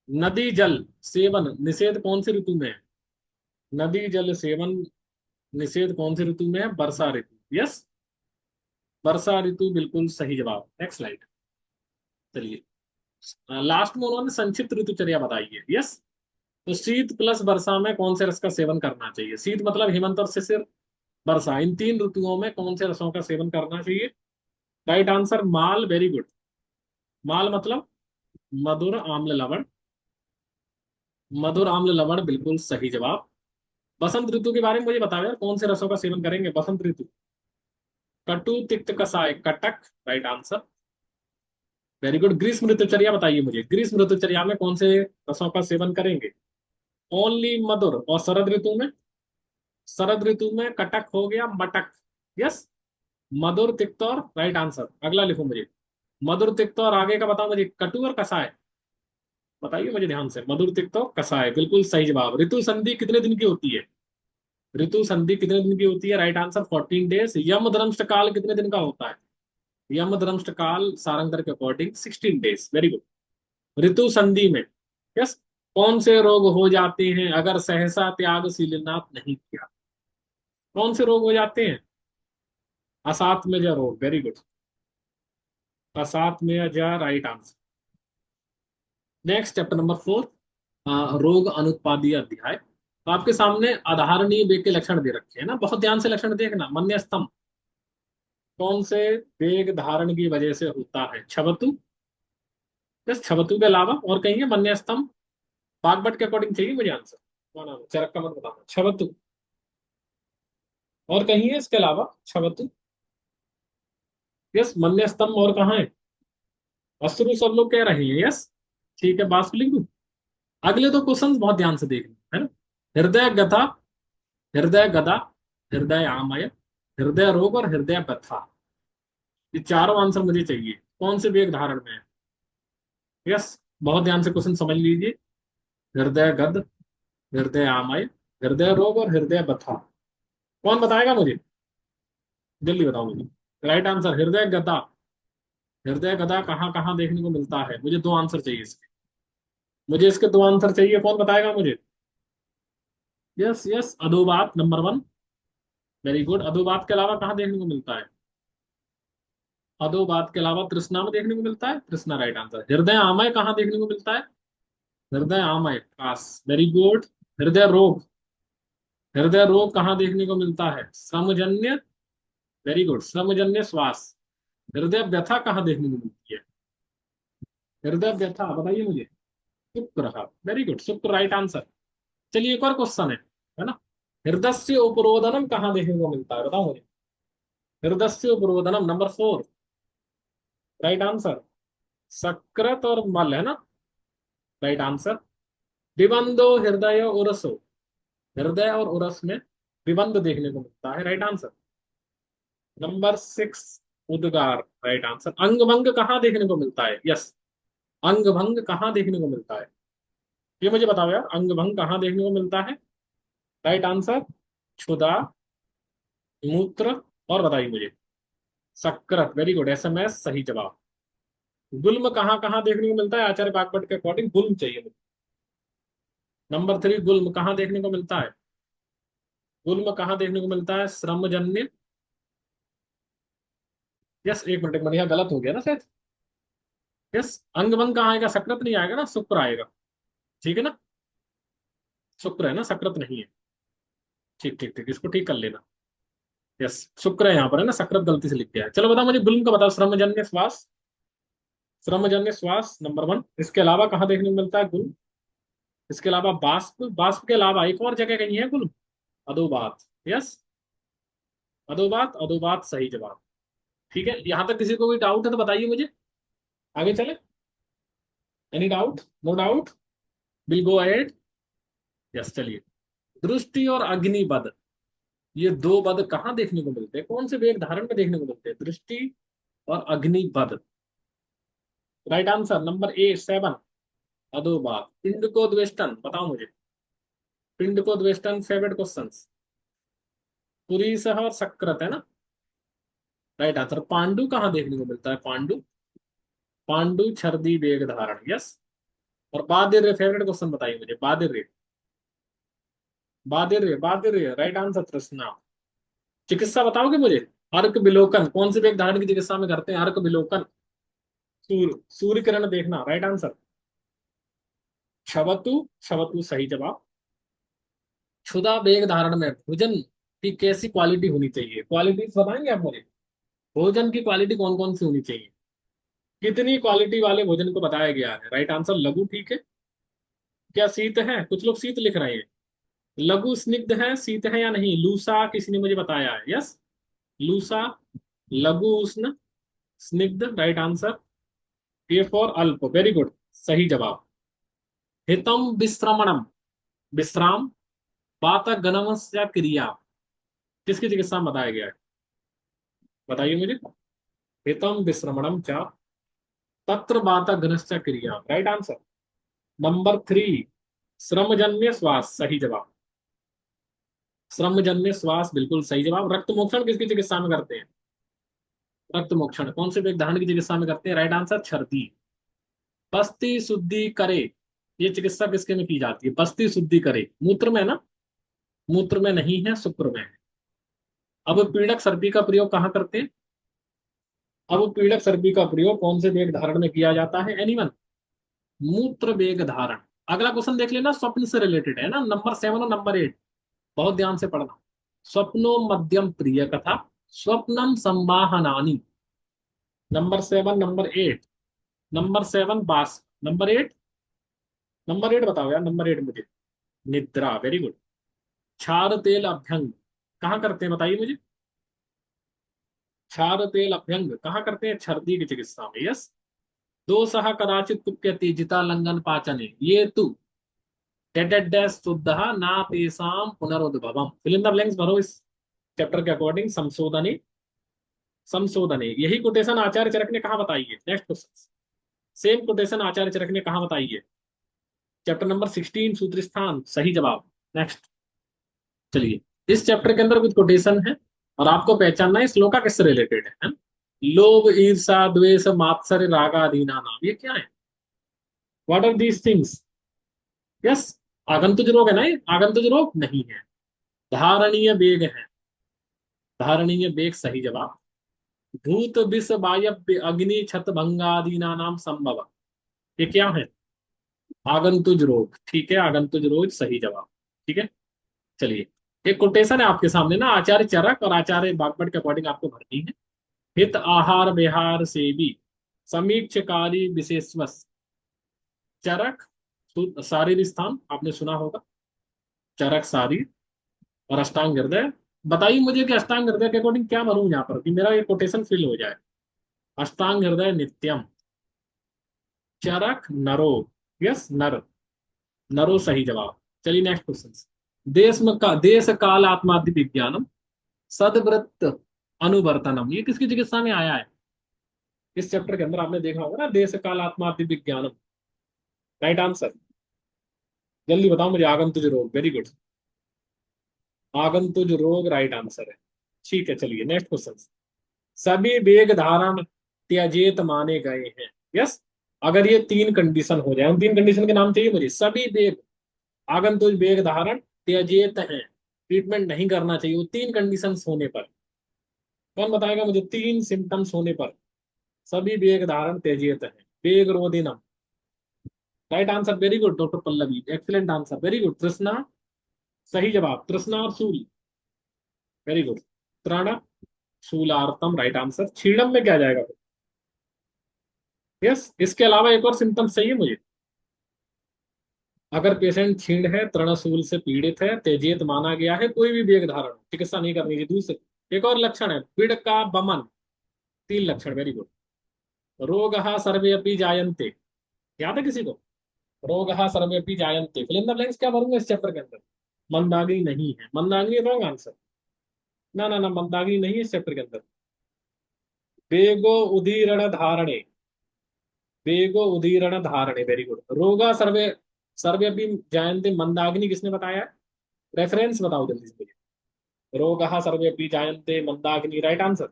नदी जल सेवन निषेध कौन सी ऋतु में है? नदी जल सेवन निषेध कौन सी ऋतु में है? वर्षा ऋतु। यस, वर्षा ऋतु बिल्कुल सही जवाब। Next slide. चलिए, लास्ट में उन्होंने संक्षिप्त ऋतुचर्या बताई है। यस। तो शीत प्लस वर्षा में कौन से रस का सेवन करना चाहिए? शीत मतलब हेमंत और शिशिर, वर्षा, इन तीन ऋतुओं में कौन से रसों का सेवन करना चाहिए? राइट आंसर माल, वेरी गुड। माल मतलब मधुर आम्ल लवण, मधुर आम्ल लवण बिल्कुल सही जवाब। बसंत ऋतु के बारे में मुझे बताओ यार, कौन से रसों का सेवन करेंगे बसंत ऋतु? कटु तिक्त कसाय Cuttack, right answer, very good. ग्रीष्म ऋतुचर्या बताइए मुझे, ग्रीष्म ऋतुचर्या में कौन से रसों का सेवन करेंगे? ओनली मधुर। और शरद ऋतु में? शरद ऋतु में कटक हो गया, मटक। यस, मधुर तिक्त और, राइट आंसर। अगला लिखो मुझे, मधुर तिक्त और आगे का बताओ मुझे, कटु और कसाय। बताइए मुझे ध्यान से, मधुर तिक्त और कसाय बिल्कुल सही जवाब। ऋतु संधि कितने दिन की होती है? ऋतु संधि कितने दिन की होती है? Right answer 14 days. यम दंष्ट काल कितने दिन का होता है? यम दंष्ट काल सारंगर के अकॉर्डिंग 16 डेज। Very good. ऋतु संधि में, यस, कौन से रोग हो जाते हैं अगर सहसा त्याग शीलनाथ नहीं किया? कौन से रोग हो जाते हैं? असात में रोग, वेरी गुड, असात में right answer. Next chapter number 4, रोग अनुत्पादीय अध्याय। तो आपके सामने आधारणीय वेग के लक्षण दे रखे हैं ना, बहुत ध्यान से लक्षण देखना। मन्य स्तंभ कौन से वेग धारण की वजह से होता है? छवतु। बस छवतु के अलावा और कहीं है मन्य स्तंभ? बागभट्ट के अकॉर्डिंग चाहिए मुझे आंसर, कौन है? चरक का मत बताना। छवतु और कहीं है इसके अलावा? छवतु, यस, मन्य स्तंभ और कहाँ है? अश्रु सब लोग कह रहे हैं, यस, ठीक है, बाष्पलिंग। अगले दो क्वेश्चन बहुत ध्यान से देखना है ना। हृदय गथा, हृदय गदा, हृदय आमय, हृदय रोग और हृदय व्यथा, ये चारों आंसर मुझे चाहिए। कौन से वेग धारण में है? यस, बहुत ध्यान से क्वेश्चन समझ लीजिए। हृदय गद, हृदय आमय, हृदय रोग और हृदय व्यथा, कौन बताएगा मुझे? जल्दी बताओ मुझे। राइट आंसर हृदय गदा। हृदय गदा कहाँ कहाँ देखने को मिलता है? मुझे दो आंसर चाहिए इसके, मुझे इसके दो आंसर चाहिए, कौन बताएगा मुझे? यस यस, अधोबात नंबर वन, वेरी गुड। अधोबात के अलावा कहाँ देखने को मिलता है? अधोबात के अलावा तृष्णा में देखने को मिलता है, तृष्णा राइट आंसर। हृदय आमय कहाँ देखने को मिलता है? हृदय आमय पास, वेरी गुड। हृदय रोग, हृदय रोग कहाँ देखने को मिलता है? श्रमजन्य, वेरी गुड, श्रमजन्य श्वास। हृदय व्यथा कहाँ देखने को मिलती है? हृदय व्यथा बताइए मुझे। शुक्र, वेरी गुड, शुक्र राइट आंसर। चलिए एक और क्वेश्चन है ना। हृदय से उपरोधनम कहाँ देखने को मिलता है? बताओ मुझे। हृदय से उपरोधनम नंबर फोर, राइट आंसर। सकृत और मल है ना, राइट आंसर। विबंधो हृदय उरसो, हृदय और उरस में विबंध देखने को मिलता है, राइट आंसर। नंबर सिक्स, उद्गार, राइट आंसर। अंग भंग कहाँ देखने को मिलता है? यस, अंग भंग कहाँ देखने को मिलता है? ये मुझे बताओ यार, अंग भंग कहाँ देखने को मिलता है? राइट आंसर क्षुधा, मूत्र, और बताइए मुझे। सकृत, वेरी गुड, एसएमएस सही जवाब। गुल्म कहाँ कहाँ देखने को मिलता है आचार्य बागभट्ट के अकॉर्डिंग? गुल्म चाहिए मुझे। नंबर थ्री, गुल्म कहाँ देखने को मिलता है? गुल्म कहाँ देखने को मिलता है? श्रमजन्य, यस, एक मिनट यहाँ गलत हो गया ना शायद। यस, अंग भंग कहाँ आएगा? सकृत नहीं आएगा ना, शुक्र आएगा। ठीक है ना, शुक्र है ना, सकृत नहीं है। ठीक ठीक ठीक, इसको ठीक कर लेना। यस, शुक्र है यहाँ पर, है ना, सकृत गलती से लिख गया है। चलो बताओ मुझे गुल्म का बताओ, श्रमजन्य श्वास। श्रमजन्य श्वास नंबर वन। इसके अलावा कहाँ देखने को मिलता है गुल्म? इसके अलावा बाष्प, बाष्प के अलावा एक और जगह कहीं है गुल्म? अधोबात। यस, अधोबात, अधोबात सही जवाब। ठीक है, यहां तक किसी को कोई डाउट है तो बताइए मुझे, आगे चले। Any doubt? No doubt, will go ahead. Yes, चलिए। दृष्टि और अग्निपद, ये दो पद कहाँ देखने को मिलते हैं, कौन से वेग धारण में देखने को मिलते हैं? दृष्टि और अग्निपद। राइट आंसर नंबर ए 7, अधोबात। पिंड को द्वेष्टन, बताओ मुझे, पिंड को द्वेष्टन फेवरेट क्वेश्चन। पुरीसह और सकृत, है ना। Right answer. पांडु कहाँ देखने को मिलता है? पांडु, पांडु छर्दी वेग धारण। यस। और बादिर्य, फेवरेट क्वेश्चन बताइए मुझे, बादिर्य, बादिर्य, बादिर्य राइट आंसर तृष्णा। चिकित्सा बताओगे मुझे? अर्क विलोकन कौन से वेग धारण की चिकित्सा में करते हैं? अर्क विलोकन, सूर्य, सूर्य किरण देखना, राइट आंसर। क्षवतु, क्षवतु सही जवाब। क्षुधा वेग धारण में भोजन की कैसी क्वालिटी होनी चाहिए? क्वालिटीज बताएंगे आप मुझे, भोजन की क्वालिटी कौन कौन सी होनी चाहिए? कितनी क्वालिटी वाले भोजन को बताया गया है? राइट आंसर लघु, ठीक है। क्या शीत है? कुछ लोग शीत लिख रहे हैं। लघु स्निग्ध है, शीत है या नहीं? लूसा किसी ने मुझे बताया है। यस, लूसा, लघु उष्ण, स्निग्ध, राइट आंसर। ए फॉर अल्प, वेरी गुड, सही जवाब। हितम विश्रमणम, विश्राम, बात गणमस्य क्रिया, किसकी चिकित्सा में बताया गया है? बताइए मुझे। हितम विश्रमणम चा तत्र बात घनश्च क्रिया, राइट आंसर। नंबर थ्री, श्रमजन्य श्वास सही जवाब। श्रमजन्य श्वास बिल्कुल सही जवाब। रक्त मोक्षण किसकी चिकित्सा में करते हैं? रक्त मोक्षण कौन से वेग धारण की चिकित्सा में करते हैं? राइट आंसर छर्दी। बस्ती शुद्धि करे, ये चिकित्सा किसके में की जाती है? बस्ती शुद्धि करे, मूत्र में ना, मूत्र में नहीं है, शुक्र में है। अब पीड़क सर्पी का प्रयोग कहाँ करते हैं? अब पीड़क सर्पी का प्रयोग कौन से वेग धारण में किया जाता है? एनीवन? मूत्र वेग धारण। अगला क्वेश्चन देख लेना, स्वप्न से रिलेटेड है ना, नंबर 7 और नंबर 8, बहुत ध्यान से पढ़ना। स्वप्नो मध्यम प्रिय कथा, स्वप्नम संवाहनानि। नंबर 7, नंबर 8, नंबर 7 बास, नंबर 8, नंबर 8 बताओ यार, नंबर 8 मुझे। निद्रा, वेरी गुड। क्षार तेल अभ्यंग कहाँ करते हैं बताइए मुझे? क्षार तेल अभ्यंग कहाँ करते हैं? छर्दी की चिकित्सा में। यस। दोषः कदाचित कुप्यति जिता लंघन पाचने, ये तु डेड डैश शुद्ध ना तेषाम पुनरुद्भवम। फिल इन द ब्लैंक्स भरो इस चैप्टर के अकॉर्डिंग। संशोधने, संशोधने, यही कोटेशन आचार्य चरक ने कहा बताई है? Next question. सेम कोटेशन आचार्य चरक ने कहा बताई है? चैप्टर नंबर 16 सूत्र स्थान, सही जवाब। नेक्स्ट, चलिए। इस चैप्टर के अंदर कुछ कोटेशन है और आपको पहचानना है श्लोका किससे रिलेटेड है? लोभ, ईर्षा, द्वेष, मात्सर्य, राग आदि नाम, ये क्या है? What are these things? Yes, आगंतुज रोग है ना ये? आगंतुज रोग नहीं है, धारणीय वेग है, धारणीय वेग सही जवाब। भूत, विष, वायव्य, अग्नि, छत भंगादि नाम संभव, ये क्या है? आगंतुज रोग, ठीक है, आगंतुज रोग सही जवाब। ठीक है, चलिए। एक कोटेशन है आपके सामने ना, आचार्य चरक और आचार्य बागभट्ट के अकॉर्डिंग आपको भरनी है। हित आहार विहार से भी समीक्षकारी विशेषव, चरक, शारीर स्थान आपने सुना होगा, चरक शारीर, और अष्टांग हृदय। बताइए मुझे कि अष्टांग हृदय के अकॉर्डिंग क्या भरूं यहाँ पर कि मेरा ये कोटेशन फिल हो जाए। अष्टांग हृदय नित्यम, चरक नरो, यस नर, नरो सही जवाब। चलिए नेक्स्ट क्वेश्चन। देश में का देश काल आत्मादि विज्ञानम सदवृत्त अनुवर्तनम, ये किसकी चिकित्सा में आया है? इस चैप्टर के अंदर आपने देखा होगा ना, देश काल आत्मादि विज्ञानम, राइट आंसर। जल्दी बताओ मुझे, आगंतुज रोग, वेरी गुड, आगंतुज रोग राइट आंसर है। ठीक है, चलिए नेक्स्ट क्वेश्चन। सभी वेग धारण त्यजेत माने गए हैं। यस, अगर ये तीन कंडीशन हो जाए, उन तीन कंडीशन के नाम चाहिए मुझे। सभी वेग, आगंतुक वेग धारण त्यजेत है, ट्रीटमेंट नहीं करना चाहिए, वो तीन कंडीशन होने पर। कौन बताएगा मुझे? तीन सिम्टम्स होने पर सभी वेग धारण त्यजेत है। वेग रोधिनम, right answer, very good doctor Pallavi, excellent answer, very good. तृष्णा, सही जवाब, तृष्णा और शूल, वेरी गुड। तृण शूलार्तम, राइट आंसर। छीड़म में क्या जाएगा? यस, इसके अलावा एक और सिम्टम चाहिए मुझे। अगर पेशेंट छींड है, तृणशूल से पीड़ित है, तेजियत माना गया है, कोई भी वेग धारण, चिकित्सा नहीं करनी चाहिए। दूसरे एक और लक्षण है, पीड़ का बमन, तीन लक्षण, वेरी गुड। रोगः सर्वे अपि जायन्ते, याद है किसी को? रोगः सर्वे अपि जायन्ते, फिल इन द ब्लैंक्स क्या भरूंगा इस चैप्टर के अंदर? मंदाग्नि नहीं है, मंदाग्नि रॉन्ग आंसर। ना ना ना, मंदाग्नि नहीं है इस चैप्टर के अंदर। वेगो उदीरण धारणे, वेगो उदीरण धारणे, वेरी गुड। रोगा सर्वे, सर्वे अपि जायन्ते, मंदाग्नि किसने बताया? रेफरेंस बताओ जल्दी से मुझे। रोगः सर्वे अपि जायन्ते, मंदाग्नि, राइट आंसर।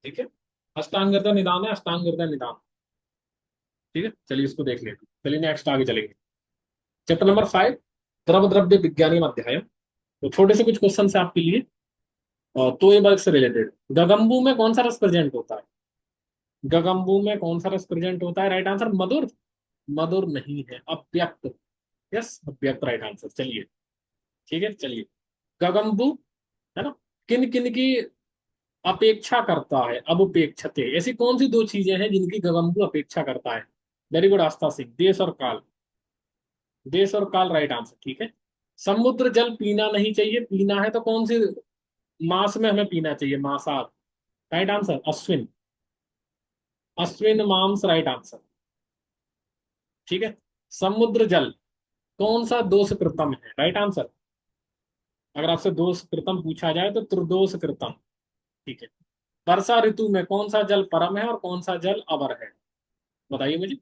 ठीक है, अष्टांग हृदय निदान है, अष्टांग हृदय निदान। ठीक है, चलिए इसको देख लेते हैं। चलिए नेक्स्ट आगे चलेंगे। चैप्टर नंबर 5, द्रव द्रव्य विज्ञानी अध्याय। तो छोटे से कुछ क्वेश्चन है आपके लिए, और तो ये वर्ग से रिलेटेड। गगम्बू में कौन सा रस प्रेजेंट होता है? गगम्बू में कौन सा रस प्रेजेंट होता है? राइट आंसर मधुर, मधुर नहीं है, अव्यक्त। यस, अव्यक्त, राइट आंसर। चलिए, ठीक है, चलिए। गगम्बू, है ना, किन किन की अपेक्षा करता है? अब उपेक्षते, ऐसी कौन सी दो चीजें हैं जिनकी गगम्बू अपेक्षा करता है? वेरी गुड आस्था सिंह, देश और काल, देश और काल, राइट आंसर। ठीक है। समुद्र जल पीना नहीं चाहिए, पीना है तो कौन सी मास में हमें पीना चाहिए? मांसाहार, राइट आंसर, अश्विन, अश्विन मांस, राइट आंसर। ठीक है। समुद्र जल कौन सा दोष कृतम है? Right answer. अगर आपसे दोष कृतम पूछा जाए तो त्रिदोष कृतम। ठीक है। वर्षा ऋतु में कौन सा जल परम है और कौन सा जल अवर है? बताइए मुझे।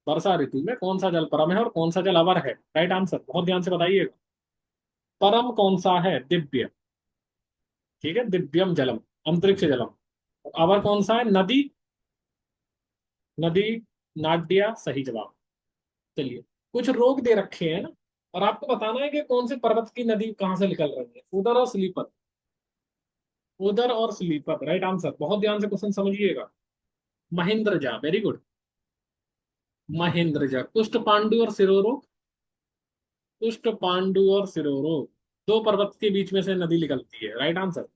वर्षा ऋतु में कौन सा जल परम है और कौन सा जल अवर है? राइट आंसर, बहुत ध्यान से बताइएगा। परम कौन सा है? दिव्य, ठीक है, दिव्यम जलम, अंतरिक्ष जलम। अवर कौन सा है? नदी, नदी, नाड्या, सही जवाब। चलिए, कुछ रोग दे रखे हैं ना, और आपको बताना है कि कौन से पर्वत की नदी कहां से निकल रही है। उदर और स्लीपर, उदर और स्लीपर, राइट आंसर। बहुत ध्यान से क्वेश्चन समझिएगा। महेंद्रजा, वेरी गुड, महेंद्रजा। कुष्ठ पांडु और सिरोरो, कुष्ठ पांडु और सिरोरो, दो पर्वत के बीच में से नदी निकलती है, राइट आंसर।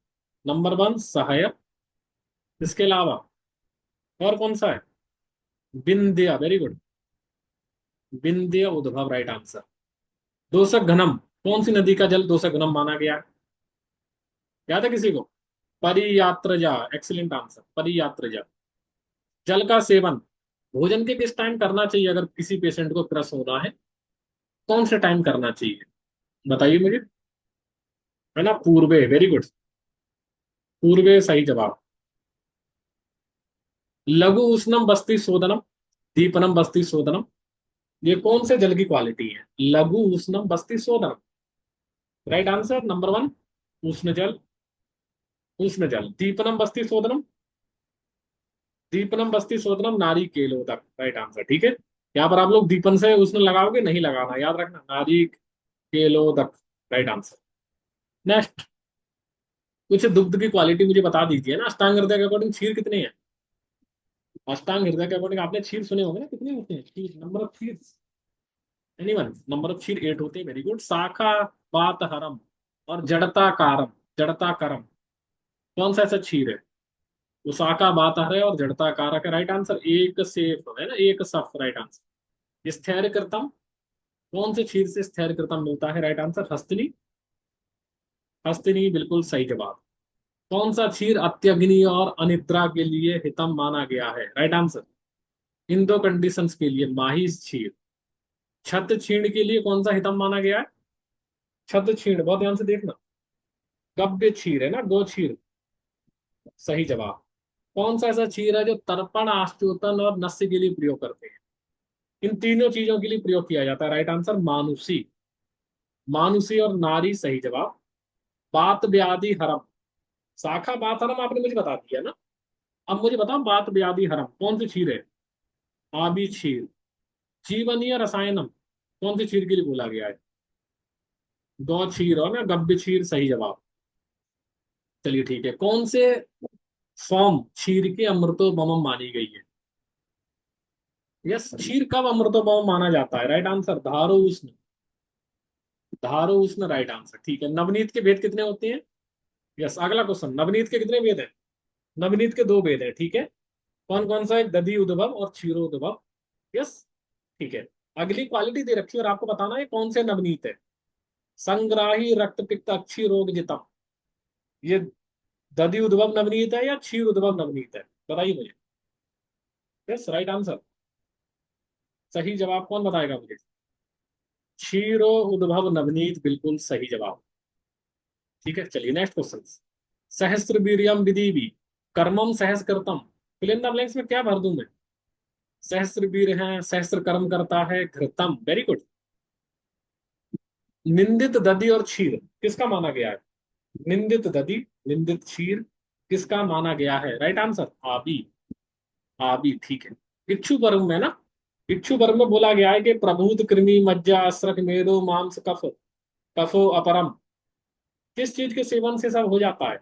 नंबर वन सहायक, इसके अलावा और कौन सा है? विंध्य, वेरी गुड, विंध्य उद्भव, राइट आंसर। दोशक घनम, कौन सी नदी का जल दोशक घनम माना गया है? याद है किसी को? परियात्रजा, एक्सीलेंट आंसर, परियात्रजा। जल का सेवन भोजन के किस टाइम करना चाहिए अगर किसी पेशेंट को क्रस होना है? कौन से टाइम करना चाहिए? बताइए मुझे। है ना, पूर्वे, वेरी गुड, पूर्वे सही जवाब। लघु उष्णम बस्ती शोधनम, दीपनम बस्ती शोधनम, ये कौन से जल की क्वालिटी है? लघु उष्णम बस्ती शोधनम, राइट आंसर, नंबर वन, उष्ण जल, उष्ण जल। दीपनम बस्ती शोधनम, दीपनम बस्ती शोधनम नारी केलोदक, राइट आंसर। ठीक है। यहाँ पर आप लोग दीपन से उष्ण लगाओगे, नहीं लगाना, याद रखना, नारी केलोदक, राइट आंसर। नेक्स्ट, कुछ दुग्ध की क्वालिटी मुझे बता दीजिए ना, अष्टांग हृदय के अकॉर्डिंग क्षीर कितने हैं? अष्टांग हृदय के अकॉर्डिंग आपने क्षीर सुने होंगे ना, कितने होते हैं क्षीर, नंबर ऑफ क्षीर? एनीवन? नंबर ऑफ क्षीर 8 होते हैं, वेरी गुड। शाखा बात हरम और जड़ता कारम, जड़ता करम, कौन सा ऐसा क्षीर है? वो शाखा बात हर है और जड़ता कारक है, राइट आंसर। एक सेफ है ना, एक सफ, राइट आंसर। स्थैर्य कृतम, कौन से क्षीर से स्थैर्य कृतम मिलता है? राइट आंसर, हस्तिनी, हस्तिनी, बिल्कुल सही जवाब। कौन सा क्षीर अत्यग्नि और अनिद्रा के लिए हितम माना गया है? Right answer. इन दो कंडीशंस के लिए माही क्षीर। छत छीण के लिए कौन सा हितम माना गया है? छत छीण, बहुत ध्यान से देखना। गव्य क्षीर है ना, गो क्षीर, सही जवाब। कौन सा ऐसा क्षीर है जो तर्पण, आस्त्योतन और नस्य के लिए प्रयोग करते हैं? इन तीनों चीजों के लिए प्रयोग किया जाता है, राइट आंसर, मानुषी, मानुषी और नारी, सही जवाब। बात व्याधि हरम, शाखा बात हरम आपने मुझे बता दिया ना। अब मुझे बताओ, बात व्याधि हरम कौन सी क्षीर है? आबी क्षीर। जीवनीय रसायनम कौन सी क्षीर के लिए बोला गया है? गौ क्षीर और ना गव्य क्षीर, सही जवाब। चलिए ठीक है, कौन से फॉर्म क्षीर के अमृतो बमम मानी गई है? यस, क्षीर कब अमृतोपम माना जाता है? राइट आंसर धारो उष्ण। धारो उष्ण राइट आंसर। ठीक है, नवनीत के भेद कितने होते हैं? यस, अगला क्वेश्चन, नवनीत के कितने भेद हैं? नवनीत के दो भेद हैं, ठीक है। कौन कौन सा है? दधि उद्भव और क्षीरो उद्भव। यस, ठीक है। अगली क्वालिटी दे रखी है और आपको बताना है कौन से नवनीत है। संग्राही रक्त पित्त अक्षी रोग जितम, ये दधि उद्भव नवनीत है या क्षीर उद्भव नवनीत है? बताइए मुझे। Yes, right answer. सही जवाब कौन बताएगा मुझे? क्षीरो उद्भव नवनीत बिल्कुल सही जवाब। ठीक है, चलिए नेक्स्ट क्वेश्चन। सहस्त्र वीर्यम विधि कर्मम सहस करतम, फिल इन द ब्लैंक्स में क्या भर दूं मैं? सहस्त्र वीर है, सहस्त्र कर्म करता है, घृतम, वेरी गुड। निंदित दधि और क्षीर किसका माना गया है? निंदित दधि, निंदित क्षीर किसका माना गया है? राइट आंसर आबी। आबी, ठीक है। इच्छु वर्ग में ना, इच्छु वर्ग में बोला गया है कि प्रभूत कृमि मज्जा अस्रक मेदो मांस कफ कफो अपरम, किस चीज के सेवन से सब हो जाता है?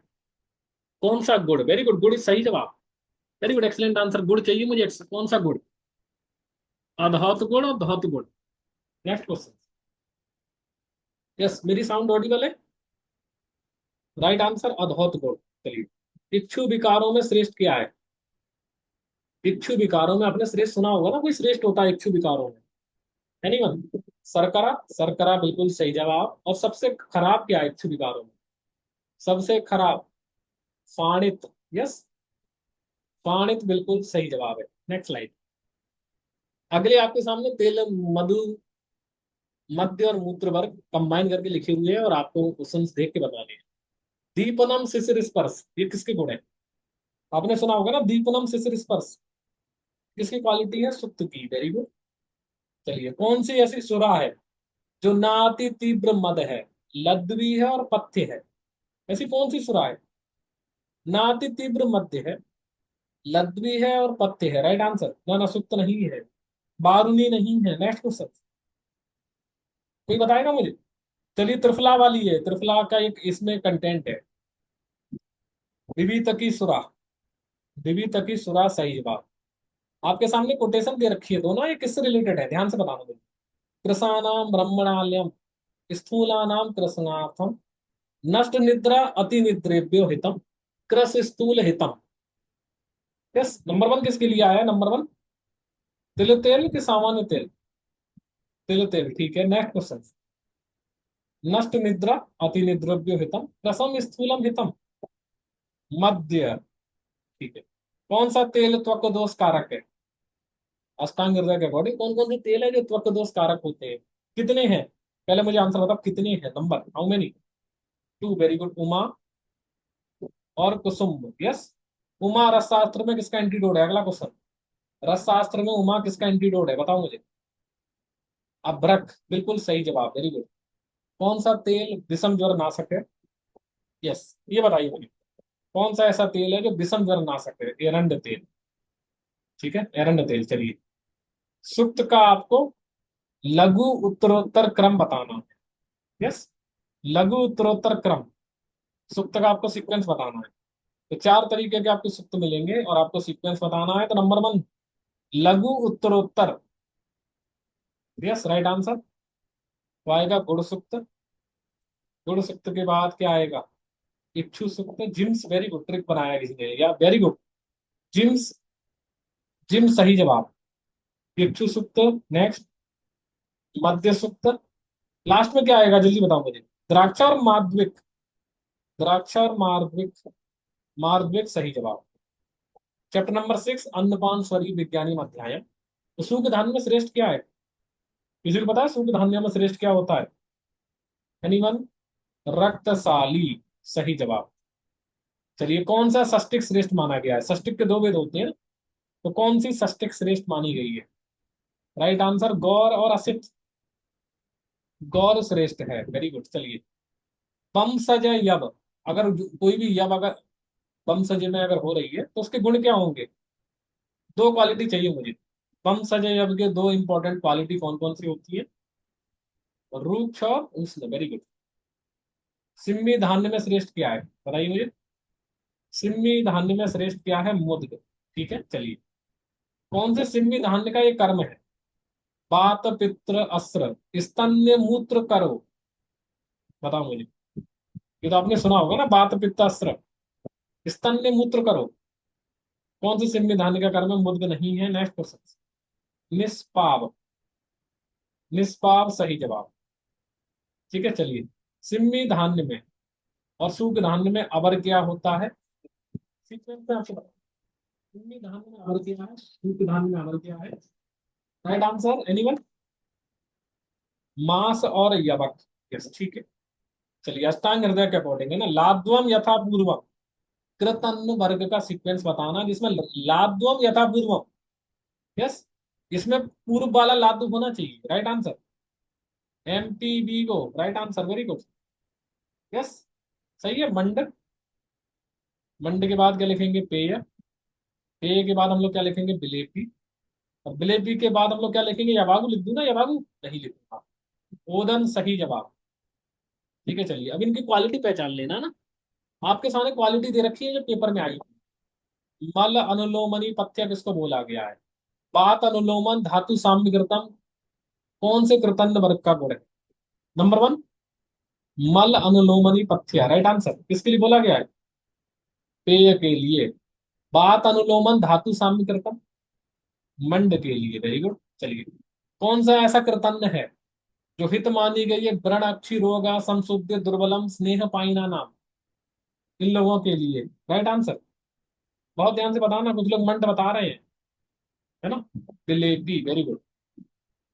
कौन सा गुड़? वेरी गुड, गुड़ सही जवाब। Very good, excellent answer. गुड़ चाहिए मुझे, कौन सा गुड़? अधौत गुड़ और धौत गुड़। Next question. यस, मेरी साउंड ऑडिबल है? राइट आंसर अधौत गुण। चलिए, इच्छु विकारों में श्रेष्ठ क्या है? इच्छु विकारों में आपने श्रेष्ठ सुना होगा ना, कोई श्रेष्ठ होता है इच्छु विकारों में? एनीवन? शर्करा, शर्करा बिल्कुल सही जवाब। और सबसे खराब क्या है इच्छु विकारों में? सबसे खराब फाणित। यस, फाणित बिल्कुल सही जवाब है। Next slide. अगले आपके सामने तेल, मधु, मध्य और मूत्र वर्ग कंबाइन करके लिखे हुए हैं और आपको क्वेश्चन देख के बताने हैं। दीपनम शिशिर स्पर्श, ये किसके गुण है? आपने सुना होगा ना, दीपनम शिशिर स्पर्श किसकी क्वालिटी है? सुक्त की, वेरी गुड। चलिए, कौन सी ऐसी सुरा है जो ना अति तीव्र मद है, लद्वी है और पथ्य है? ऐसी कौन सी सुरा है? ना अति तीव्र मध्य है, लद्वी है और पथ्य है, राइट आंसर। ना ना, सुक्त नहीं है, बारूनी नहीं है। नेक्स्ट क्वेश्चन, कोई बताएगा मुझे? चलिए, त्रिफला वाली है, त्रिफला का एक इसमें कंटेंट है। विवितकी सुरा, विवितकी सुरा सही जवाब। आपके सामने कोटेशन दे रखी है दोनों, ये किससे रिलेटेड है? ध्यान से बताना मुझे। कृषाणाम ब्रह्मणाल्यम स्थूलानाम कृष्णार्थम, नष्ट निद्रा अति निद्रेभ्यो हितम, कृष स्थूल हितम। यस, नंबर वन किसके लिए आया है? नंबर वन तिल तेल कि सामान्य तेल? तिल तेल, ठीक है। नेक्स्ट क्वेश्चन, नष्ट निद्रा अति निद्रव्यो हितम, कृषम स्थूलम हितम, मध्य, ठीक है। कौन सा तेल त्वक दोष कारक है? अष्टांग हृदय के अकॉर्डिंग कौन कौन से तेल है जो त्वक दोष कारक होते हैं? कितने हैं? पहले मुझे आंसर बताओ, कितने हैं? Number, how many? Two, very good. Uma और कुसुम, यस। उमा रस शास्त्र में किसका एंटीडोट है? अगला क्वेश्चन, रस शास्त्र में उमा किसका एंटीडोट है? बताओ मुझे। अभ्रक, बिल्कुल सही जवाब, वेरी गुड। कौन सा तेल विषम ज्वर नाशक है? यस, ये बताइए मुझे, कौन सा ऐसा तेल है जो विषम ज्वर नाशक है? एरंड तेल, ठीक है, एरंड तेल। चलिए, सुक्त का आपको लघु उत्तरोत्तर क्रम बताना है। यस, लघु उत्तरोत्तर क्रम, सुक्त का आपको सीक्वेंस बताना है। तो चार तरीके के आपको सुक्त मिलेंगे और आपको सीक्वेंस बताना है। तो नंबर वन, लघु उत्तरोत्तर। Yes, right answer. वो आएगा गुण सुक्त। गुण सुक्त के बाद क्या आएगा? इक्षु सुक्त, जिम्स, वेरी गुड, ट्रिक बनाया किसी ने, या वेरी गुड। जिम्स, जिम सही जवाब। इक्षु सुक्त, नेक्स्ट मध्य सुक्त, लास्ट में क्या आएगा जल्दी बताओ मुझे? द्राक्षा और मार्द्विक, द्राक्षा और मार्द्विक, मार्द्विक सही जवाब। चैप्टर नंबर सिक्स, अन्नपान स्वरी विज्ञानी अध्याय। तो सूक्ष्म धान्य में श्रेष्ठ क्या है? किसी को पता है सूक्ष्म धान्य में श्रेष्ठ क्या होता है? एनीवन? रक्तशाली, सही जवाब। चलिए, कौन सा षष्टिक श्रेष्ठ माना गया है? षष्टिक के दो वेद होते हैं, तो कौन सी षष्टिक श्रेष्ठ मानी गई है? राइट आंसर गौर और असित, गौर श्रेष्ठ है, वेरी गुड। चलिए, वंशज यव, अगर कोई भी यव अगर वंशज में अगर हो रही है तो उसके गुण क्या होंगे? दो क्वालिटी चाहिए मुझे। वंशज यव के दो इंपॉर्टेंट क्वालिटी कौन कौन सी होती है? रूक्ष और उष्ण, वेरी गुड। सिम्मी धान्य में श्रेष्ठ क्या है? बताइए मुझे। सिम्मी धान्य में श्रेष्ठ क्या है? मुद्ग, ठीक है। चलिए, कौन से संविधान का ये कर्म है? वात पित्र अस्त्र स्तन्य मूत्र करो। बताओ मुझे। ये तो आपने सुना होगा ना, वात पित्त अस्त्र स्तन्य मूत्र करो। कौन से संविधान का कर्म मुद्ग नहीं है? Next question. निष्पाप। निष्पाप सही जवाब। ठीक है, चलिए। सिम्मी धान्य में और सूख धान्य में अवर क्या होता है? सीक्वेंस में आपको बता। सिम्मी धान्य में अवर क्या है, सूख धान्य में अवर क्या है? Right answer anyone? मास और यवक। यस, ठीक है। चलिए, अष्टांग हृदय के अकॉर्डिंग है ना, लाद्वम यथा पूर्वम कृतन वर्ग का सीक्वेंस बताना जिसमें लाद्वम यथा पूर्वम। यस, इसमें पूर्व वाला लादू होना चाहिए। राइट आंसर एमपीबी को। Right answer, very good. Yes, सही है। मंड। मंड के बाद क्या लिखेंगे? पेय। पेय के बाद हम लोग क्या लिखेंगे? बिलेपी। और बिलेपी के बाद हम लोग क्या लिखेंगे? यवागु लिख दूं ना? यवागु नहीं लिखूंगा। ओदन सही जवाब। ठीक है, चलिए। अब इनकी क्वालिटी पहचान लेना ना। आपके सामने क्वालिटी दे रखी है जो पेपर में आई। मल अनुलोमनी पथ्य किसको बोला गया है? बात अनुलोमन धातु साम्य कृतम कौन से कृतन वर्ग का गुण है? नंबर वन, मल अनुलोमनी पथ्य। राइट आंसर किसके लिए बोला गया है? पेय के लिए। बात अनुलोमन धातु साम्य कृतम मंड के लिए। वेरी गुड, चलिए। कौन सा ऐसा कृतन है जो हित मानी गई है? व्रण अक्षी रोगा संशुद्ध दुर्बलम स्नेह पाइना नाम। इन लोगों के लिए। Right answer. बहुत ध्यान से बताना, कुछ लोग मंड बता रहे हैं, है ना। दिलेबी, वेरी गुड।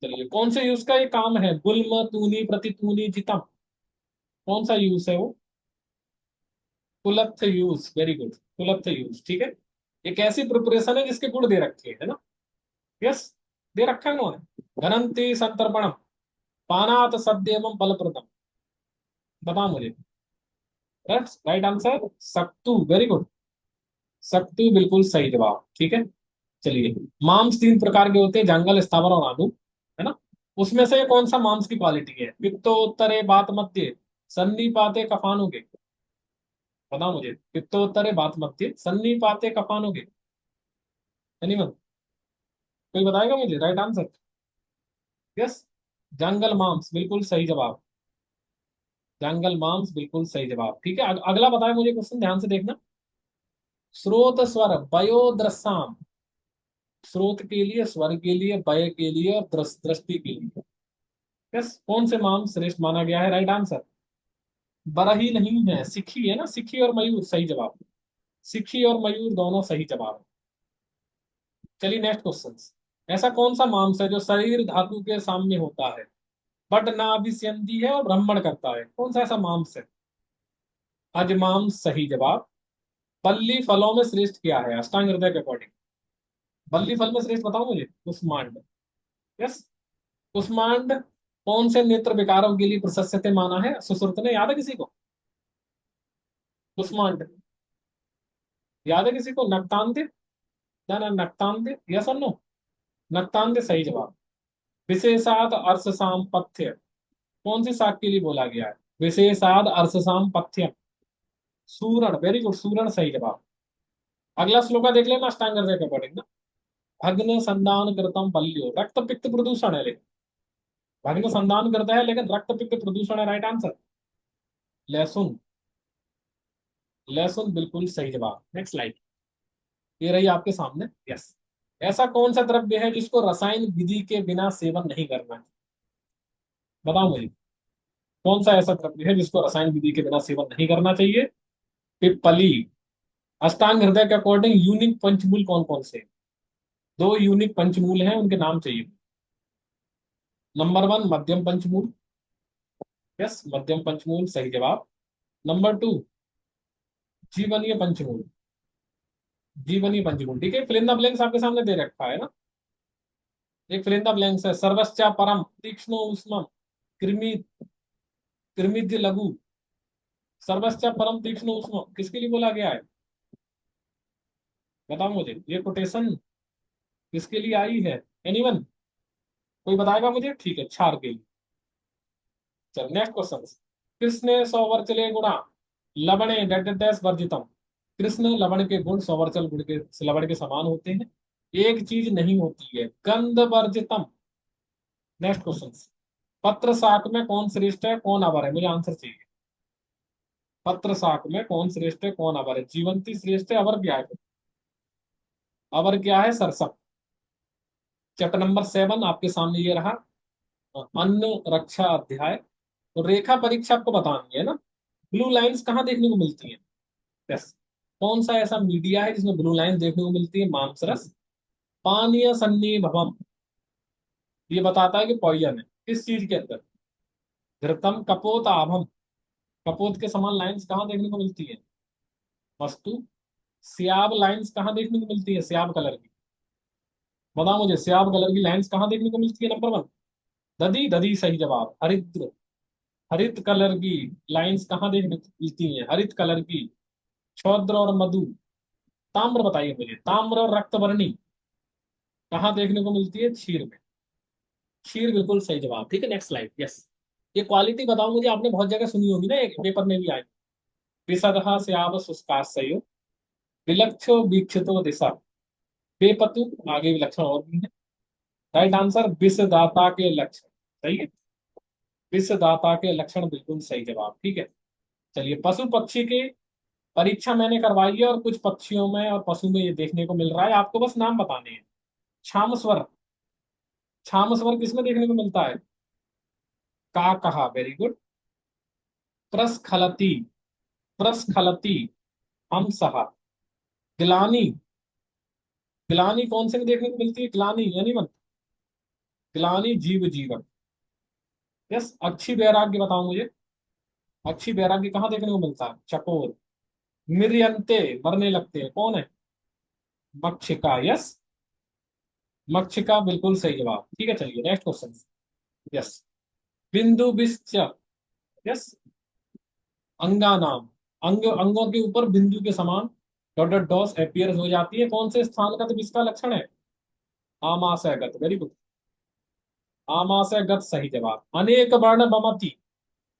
चलिए, कौन से यूज का ये काम है? गुल्म तूनी प्रतितूनी जितम। कौन सा यूज है वो? कुलत्थ यूज, वेरी गुड। कुलत्थ यूज, ठीक है। एक ऐसी प्रिपरेशन है जिसके गुण दे रखे हैं, है ना। यस, दे रखा है उन्होंने। घनंती संतर्पणम पानात सद्य एवं बलप्रदम। बताओ मुझे। राइट आंसर सक्तु, वेरी गुड। सक्तु बिल्कुल सही जवाब, ठीक है। चलिए, मांस तीन प्रकार के होते हैं, जंगल स्थावर और आलू, है ना। उसमें से कौन सा मांस की क्वालिटी है? पित्तोत्तरे बात मध्य सन्निपाते कफानुगे। बताओ मुझे। पित्तोत्तरे बात मध्य सन्निपाते कफानुगे। एनीवन? कोई बताएगा मुझे? राइट आंसर यस, जंगल मांस बिल्कुल सही जवाब। जंगल मांस बिल्कुल सही जवाब, ठीक है। अगला बताए मुझे क्वेश्चन, ध्यान से देखना। स्रोत स्वर वयो दृश्याम। स्रोत के लिए, स्वर के लिए, वय के लिए और दृष्टि के लिए। यस, कौन से मांस श्रेष्ठ माना गया है? राइट आंसर बरही नहीं है, सिखी है ना। सिखी और मयूर सही जवाब। सिखी और मयूर दोनों सही जवाब। चलिए, नेक्स्ट क्वेश्चन। ऐसा कौन सा मांस है जो शरीर धातु के सामने होता है बट ना अभिसंधि है और भ्रमण करता है? कौन सा ऐसा मांस है? अजमांस सही जवाब। बल्ली फलों में श्रेष्ठ क्या है अष्टांग हृदय के अकॉर्डिंग? बल्ली फल में श्रेष्ठ बताओ मुझे। कुष्मांड। यस, कुष्मांड कौन से नेत्र विकारों के लिए प्रशस्त माना है? सुश्रुत ने, याद है किसी को? कुष्मांड याद है किसी को? नक्तांत। ना ना, नक्तांत, यस और नो? नक्तांत सही जवाब। विशेषाद अर्थ सामपथ्य कौन सी शाक के लिए बोला गया है? विशेषाद अर्थ सामपथ्य सूरण, वेरी गुड। सूरण सही जवाब। अगला श्लोका देख लेना अष्टांग हृदय के अकॉर्डिंग ना। भग्न संधान कृतम बल्यो रक्त पित्त प्रदूषण है, लेकिन भग्न संधान करता है लेकिन रक्त पित्त प्रदूषण है। राइट आंसर लहसुन। लहसुन बिल्कुल सही जवाब। Next slide. ये रही आपके सामने। यस, ऐसा कौन सा द्रव्य है जिसको रसायन विधि के बिना सेवन नहीं करना है? बताओ मुझे। कौन सा ऐसा द्रव्य है जिसको रसायन विधि के बिना सेवन नहीं करना चाहिए? पिप्पली। अष्टांग हृदय के अकॉर्डिंग यूनिक पंचमूल कौन कौन से हैं? दो यूनिक पंचमूल हैं, उनके नाम चाहिए। नंबर वन, मध्यम पंचमूल। यस, मध्यम पंचमूल सही जवाब। Number two, जीवनीय पंचमूल। जीवनीय पंचमूल, ठीक है। फिल इन द ब्लैंक्स आपके सामने दे रखा है ना। एक फिल इन द ब्लैंक्स है। सर्वश्चा परम तीक्ष्ण उष्णम कृमि कृमिद्य लघु। सर्वश्चा परम तीक्ष्ण उष्णम किसके लिए बोला गया है? बताओ मुझे। ये कोटेशन किसके लिए आई है? एनीवन? कोई बताएगा मुझे? ठीक है, क्षार के लिए। चल, नेक्स्ट क्वेश्चन। कृष्ण सौवर्चले गुणा लवणे डैश डैश वर्जितम। कृष्ण लवण के गुण सौवर्चल गुण के लवण के समान होते हैं। एक चीज नहीं होती है। गंध वर्जितम। Next question. पत्र शाक में कौन श्रेष्ठ है, कौन अवर है, मुझे आंसर चाहिए। पत्र शाक में कौन श्रेष्ठ है, कौन अवर है? जीवंती श्रेष्ठ है, अवर क्या है? अवर क्या है? सरसप। चैप्टर नंबर 7 आपके सामने ये रहा। अन्न रक्षा अध्याय। तो रेखा परीक्षा आपको बतानी है ना। ब्लू लाइंस कहाँ देखने को मिलती हैं? यस। कौन सा ऐसा मीडिया है जिसमें ब्लू लाइन देखने को मिलती है? मांसरस। पानीय सन्निभवम। ये बताता है कि पॉइजन है किस चीज के अंदर? घृतम कपोत आभम। कपोत के समान लाइंस कहाँ देखने को मिलती है? वस्तु। सियाब लाइंस कहाँ देखने को मिलती है? सियाब कलर की। बताओ मुझे, सियाब कलर की लाइंस कहाँ देखने को मिलती है? नंबर 1। दधी। दधी सही जवाब। हरिद्र। हरित कलर की लाइंस कहाँ देखने को मिलती है? हरित कलर की। क्षौद्र और मधु। ताम्र बताइए मुझे, ताम्र और रक्तवर्णी कहाँ देखने को मिलती है? क्षीर में। क्षीर बिल्कुल सही जवाब। ठीक है, नेक्स्ट स्लाइड। यस। ये क्वालिटी बताओ मुझे, आपने बहुत जगह सुनी होगी ना, एक पेपर में भी आई। विसदहा स्याव शुष्कास्ययो। विलक्षो वीक्षितो दिशा। बेपतु। आगे विलक्षण और भी है। राइट आंसर विषदाता के लक्षण। सही है। विषदाता के लक्षण बिल्कुल सही जवाब। ठीक है। चलिए, पशु पक्षी की परीक्षा मैंने करवाई है, और कुछ पक्षियों में और पशु में ये देखने को मिल रहा है, आपको बस नाम बताने हैं। छाम स्वर। छाम स्वर किसमें देखने को मिलता है? का कहा, वेरी गुड। प्रस्खलती। प्रस्खलती। हमसहा। गिलानी। गिलानी कौन से में देखने को मिलती है? गिलानी यानी मन। गिलानी जीव जीवन। यस। अच्छी वैराग्य बताओ मुझे। अच्छी वैराग्य कहाँ देखने को मिलता है? चकोर। मिरियंते मरने लगते हैं, कौन है? मक्षिका। यस। मक्षिका बिल्कुल सही जवाब। ठीक है, चलिए नेक्स्ट क्वेश्चन। यस। बिंदु बिश्च। यस। अंगा नाम। अंगों के ऊपर बिंदु के समान डॉट डॉट डॉस अपीयर हो जाती है, कौन से स्थान का? तो किसका लक्षण है? आमाशय गत। Very good. आमाशय गत सही जवाब। अनेक वर्ण बमती।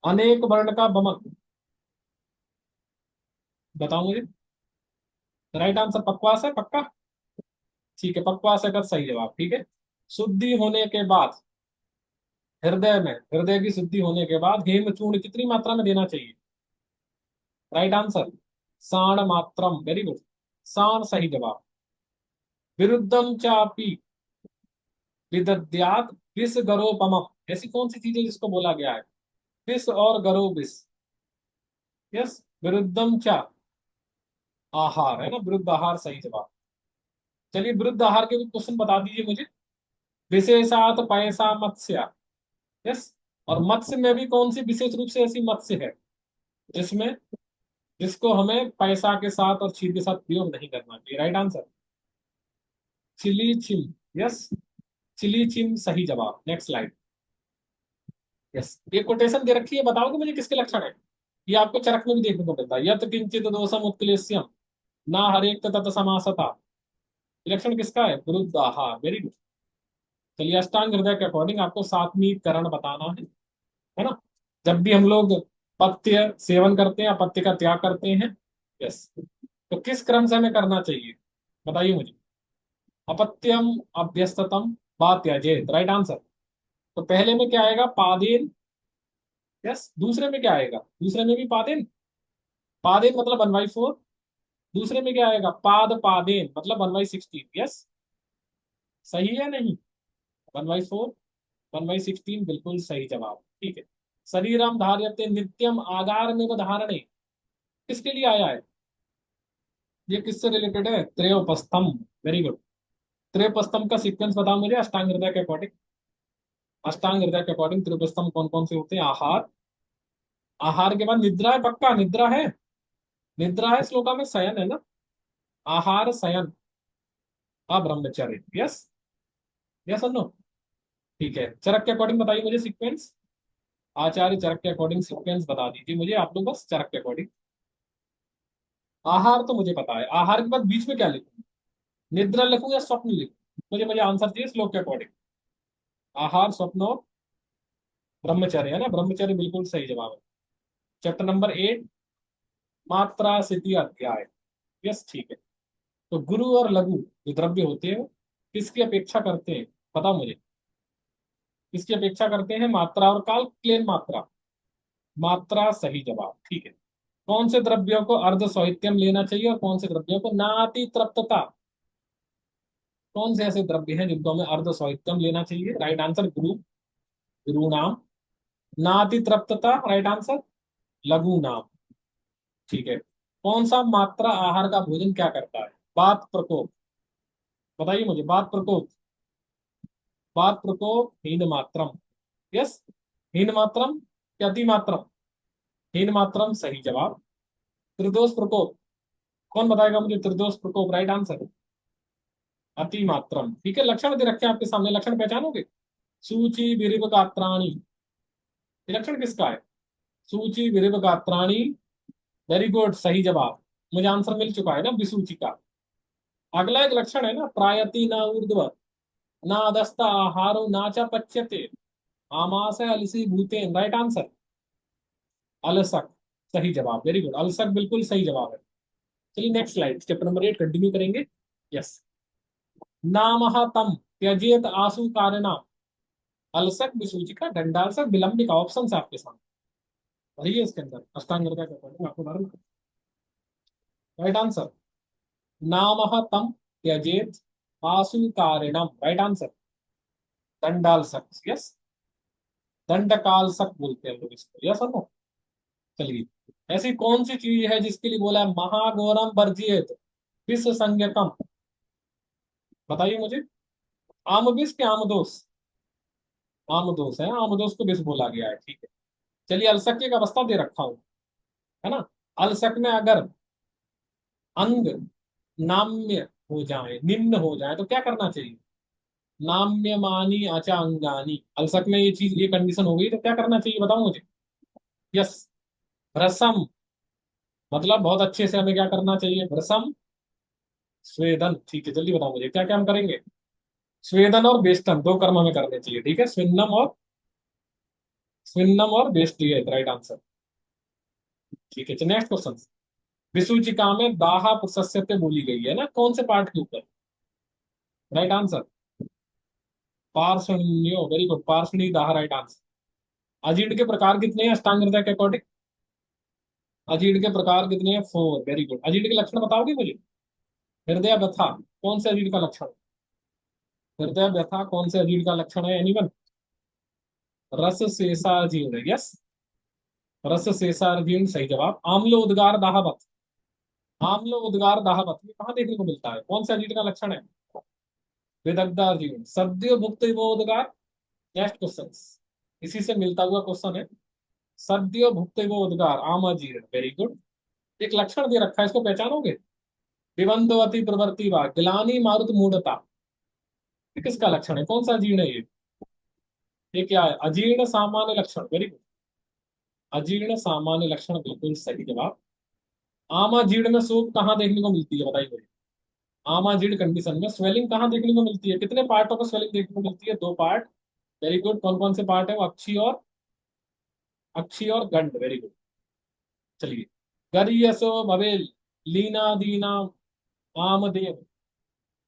अनेक वर्ण का बमक बताओ मुझे। राइट आंसर पक्वास है, पक्का। ठीक है, पक्वास है गत सही जवाब। ठीक है। शुद्धि होने के बाद हृदय में, हृदय की शुद्धि होने के बाद हेम चूर्ण कितनी मात्रा में देना चाहिए? राइट आंसर साण मात्रम। Very good. साण सही जवाब। विरुद्धम चापी विदद्यात् विष गरोपमम। ऐसी कौन सी चीज है जिसको बोला गया है? विष और गरो विष। यस। विरुद्धम चा आहार है ना, विरुद्ध आहार सही जवाब। चलिए, विरुद्ध आहार के भी क्वेश्चन बता दीजिए मुझे। विशेषात पैसा मत्स्य। यस। और मत्स्य में भी कौन सी विशेष रूप से ऐसी मत्स्य है जिसमें, जिसको हमें पैसा के साथ और छीर के साथ प्रयोग नहीं करना चाहिए? राइट आंसर चिली चिम। यस। चिली चिम सही जवाब। Next slide. यस। ये कोटेशन दे रखी है, बताओगे मुझे किसके लक्षण है? ये आपको चरक में भी देखने को मिलता है। यत किंचित दोषम उत्क्लेश्यम ना हरेक तत समासता। लक्षण किसका है? विरुद्ध आहार। Very good. चलिए, अष्टांग हृदय के अकॉर्डिंग आपको सातवीं करण बताना है ना। जब भी हम लोग पथ्य सेवन करते हैं या पथ्य का त्याग करते हैं, यस, तो किस क्रम से हमें करना चाहिए? बताइए मुझे। अपत्यम अभ्यस्ततम वा त्यजेत। Right answer. तो पहले में क्या आएगा? पादेन। यस। दूसरे में क्या आएगा? दूसरे में भी पादेन। पादेन मतलब 1/4। दूसरे में क्या आएगा? पाद पादेन मतलब 1/16। यस। सही है नहीं? 1/4। 1/16 बिल्कुल सही जवाब। ठीक है। शरीरम धार्यते नित्यम आगार में धारणे किसके लिए आया है? ये किससे रिलेटेड है? त्रयोपस्थम। Very good. त्रयोपस्थम का सीक्वेंस बताओ मुझे अष्टांग हृदय के अकॉर्डिंग। अष्टांग हृदय के अकॉर्डिंग त्रयोपस्थम कौन कौन से होते हैं? आहार। आहार के बाद निद्रा है, पक्का निद्रा है। निद्रा है, श्लोका में शयन है ना। आहार शयन अब्रह्मचर्य। यस। यस और नो? ठीक है, चरक के अकॉर्डिंग बताइए मुझे सीक्वेंस। आचार्य चरक के अकॉर्डिंग सीक्वेंस बता दीजिए मुझे आप लोग, बस चरक के अकॉर्डिंग। आहार तो मुझे पता है, आहार के बाद बीच में क्या लिखूं? निद्रा लिखूं या स्वप्न लिखूं? मुझे आंसर चाहिए श्लोक के अकॉर्डिंग। आहार स्वप्न और ब्रह्मचर्य है ना, ब्रह्मचर्य बिल्कुल सही जवाब है। चैप्टर नंबर 8 मात्रा स्थिति अध्याय। यस। ठीक है। तो गुरु और लघु जो द्रव्य होते हैं किसकी अपेक्षा करते हैं, बताओ मुझे। किसकी अपेक्षा करते हैं, मात्रा और काल, प्लेन मात्रा। मात्रा सही जवाब, ठीक है। कौन से द्रव्यों को अर्ध साहित्यम लेना चाहिए और कौन से द्रव्यों को नाति तृप्तता। कौन से ऐसे द्रव्य हैं जिनको हमें अर्ध साहित्यम लेना चाहिए, राइट आंसर गुरु, गुरु नाम। नाति तृप्तता, राइट आंसर लघु नाम, ठीक है। कौन सा मात्रा आहार का भोजन क्या करता है, बात प्रकोप, बताइए मुझे, बात प्रकोप। बात प्रकोप हीन मात्रम, यस, हीन मात्रम या अति मात्रम, हीन मात्रम सही जवाब। त्रिदोष प्रकोप, कौन बताएगा मुझे, त्रिदोष प्रकोप राइट आंसर अति मात्रम, ठीक है। लक्षण दे रखे हैं आपके सामने, लक्षण पहचानोगे। सूची विरिव गात्राणी, ये लक्षण किसका है, सूची विरिव गात्राणी, वेरी गुड सही जवाब। मुझे आंसर मिल चुका है ना विसूची का। अगला एक लक्षण है ना, प्रायति न ऊर्ध्व न अधस्ता आहारो न च पच्यते आमाशय अलसी भूतेन, राइट आंसर अलसक सही जवाब, वेरी गुड, अलसक बिल्कुल सही जवाब है। चलिए next slide, chapter number 8 continue करेंगे। यस, नामः तम त्यजेत आसु कारणा, अलसक विसूचिका दंडालसक विलंबिका, ऑप्शन है आपके सामने, वही है इसके अंदर अष्टांग हृदय का अकॉर्डिंग आपको मालूम है, राइट आंसर नामः तम त्यजेत आसु कारणम, राइट आंसर दंडालसक, यस, दंडकालसक बोलते हैं लोग इसको, यस और नो। चलिए, ऐसी कौन सी चीज है जिसके लिए बोला है महाघोरम वर्जिएत विश्व संज्ञकम, बताइए मुझे। आमविष के आमदोष, आमदोष है, आमदोष को विष बोला गया है, ठीक है। चलिए, अलसक की एक अवस्था दे रखा हूं, है ना। अलसक में अगर अंग नाम्य हो जाए, निम्न हो जाए, तो क्या करना चाहिए, नाम्यमानी अचा अंगानी, अलसक में ये चीज, ये कंडीशन हो गई तो क्या करना चाहिए, बताओ मुझे। यस, रसम, मतलब बहुत अच्छे से हमें क्या करना चाहिए, रसम स्वेदन, ठीक है। जल्दी बताओ मुझे क्या क्या हम करेंगे, स्वेदन और बेष्टन, दो कर्म हमें करने चाहिए, ठीक है। स्विन्नम और बेष्टियत, राइट आंसर, ठीक है। नेक्स्ट क्वेश्चन, विसूचिका में दाह प्रशस्यते बोली गई है ना, कौन से पार्ट के ऊपर, राइट आंसर पार्षण्यो, वेरी गुड, पार्षणी दाह, राइट आंसर। अजीर्ण के प्रकार कितने हैं अष्टांग हृदय के अकॉर्डिंग, अजीर्ण के प्रकार कितने हैं, 4, वेरी गुड। अजीर्ण के लक्षण बताओगे मुझे, हृदय व्यथा कौन से अजीर्ण का लक्षण है, हृदय व्यथा कौन से अजीर्ण का लक्षण है, एनीवन। रस शेषाजीर्ण, यस, रस शेषाजीर्ण सही जवाब। आम्ल उद्गार दाहवत, आम्ल उद्गार दाहवत ये कहाँ देखने को मिलता है, कौन से अजीर्ण का लक्षण है, विदग्धाजीर्ण। सद्यो भुक्त उद्गार, नेक्स्ट क्वेश्चन इसी से मिलता हुआ क्वेश्चन है, सद्यो भुक्त उद्गार आम अजीर्ण, वेरी गुड। एक लक्षण दे रखा है, इसको पहचानोगे, विबंधवती प्रवृत्ति वा गिलानी मारुत मूढ़ता, ये किसका लक्षण है, कौन सा अजीर्ण है ये क्या है, अजीर्ण सामान्य लक्षण, वेरी गुड, अजीर्ण सामान्य लक्षण बिल्कुल सही जवाब। आमाजीर्ण में सूप कहाँ देखने को मिलती है, बताइए मुझे। आमाजीर्ण कंडीशन में स्वेलिंग कहाँ देखने को मिलती है, कितने पार्टों में स्वेलिंग देखने को मिलती है, दो पार्ट, वेरी गुड। कौन कौन से पार्ट है वो, अक्षी और गंड, वेरी गुड। चलिए, गरीयसो भवेल लीना दीना आमदेव,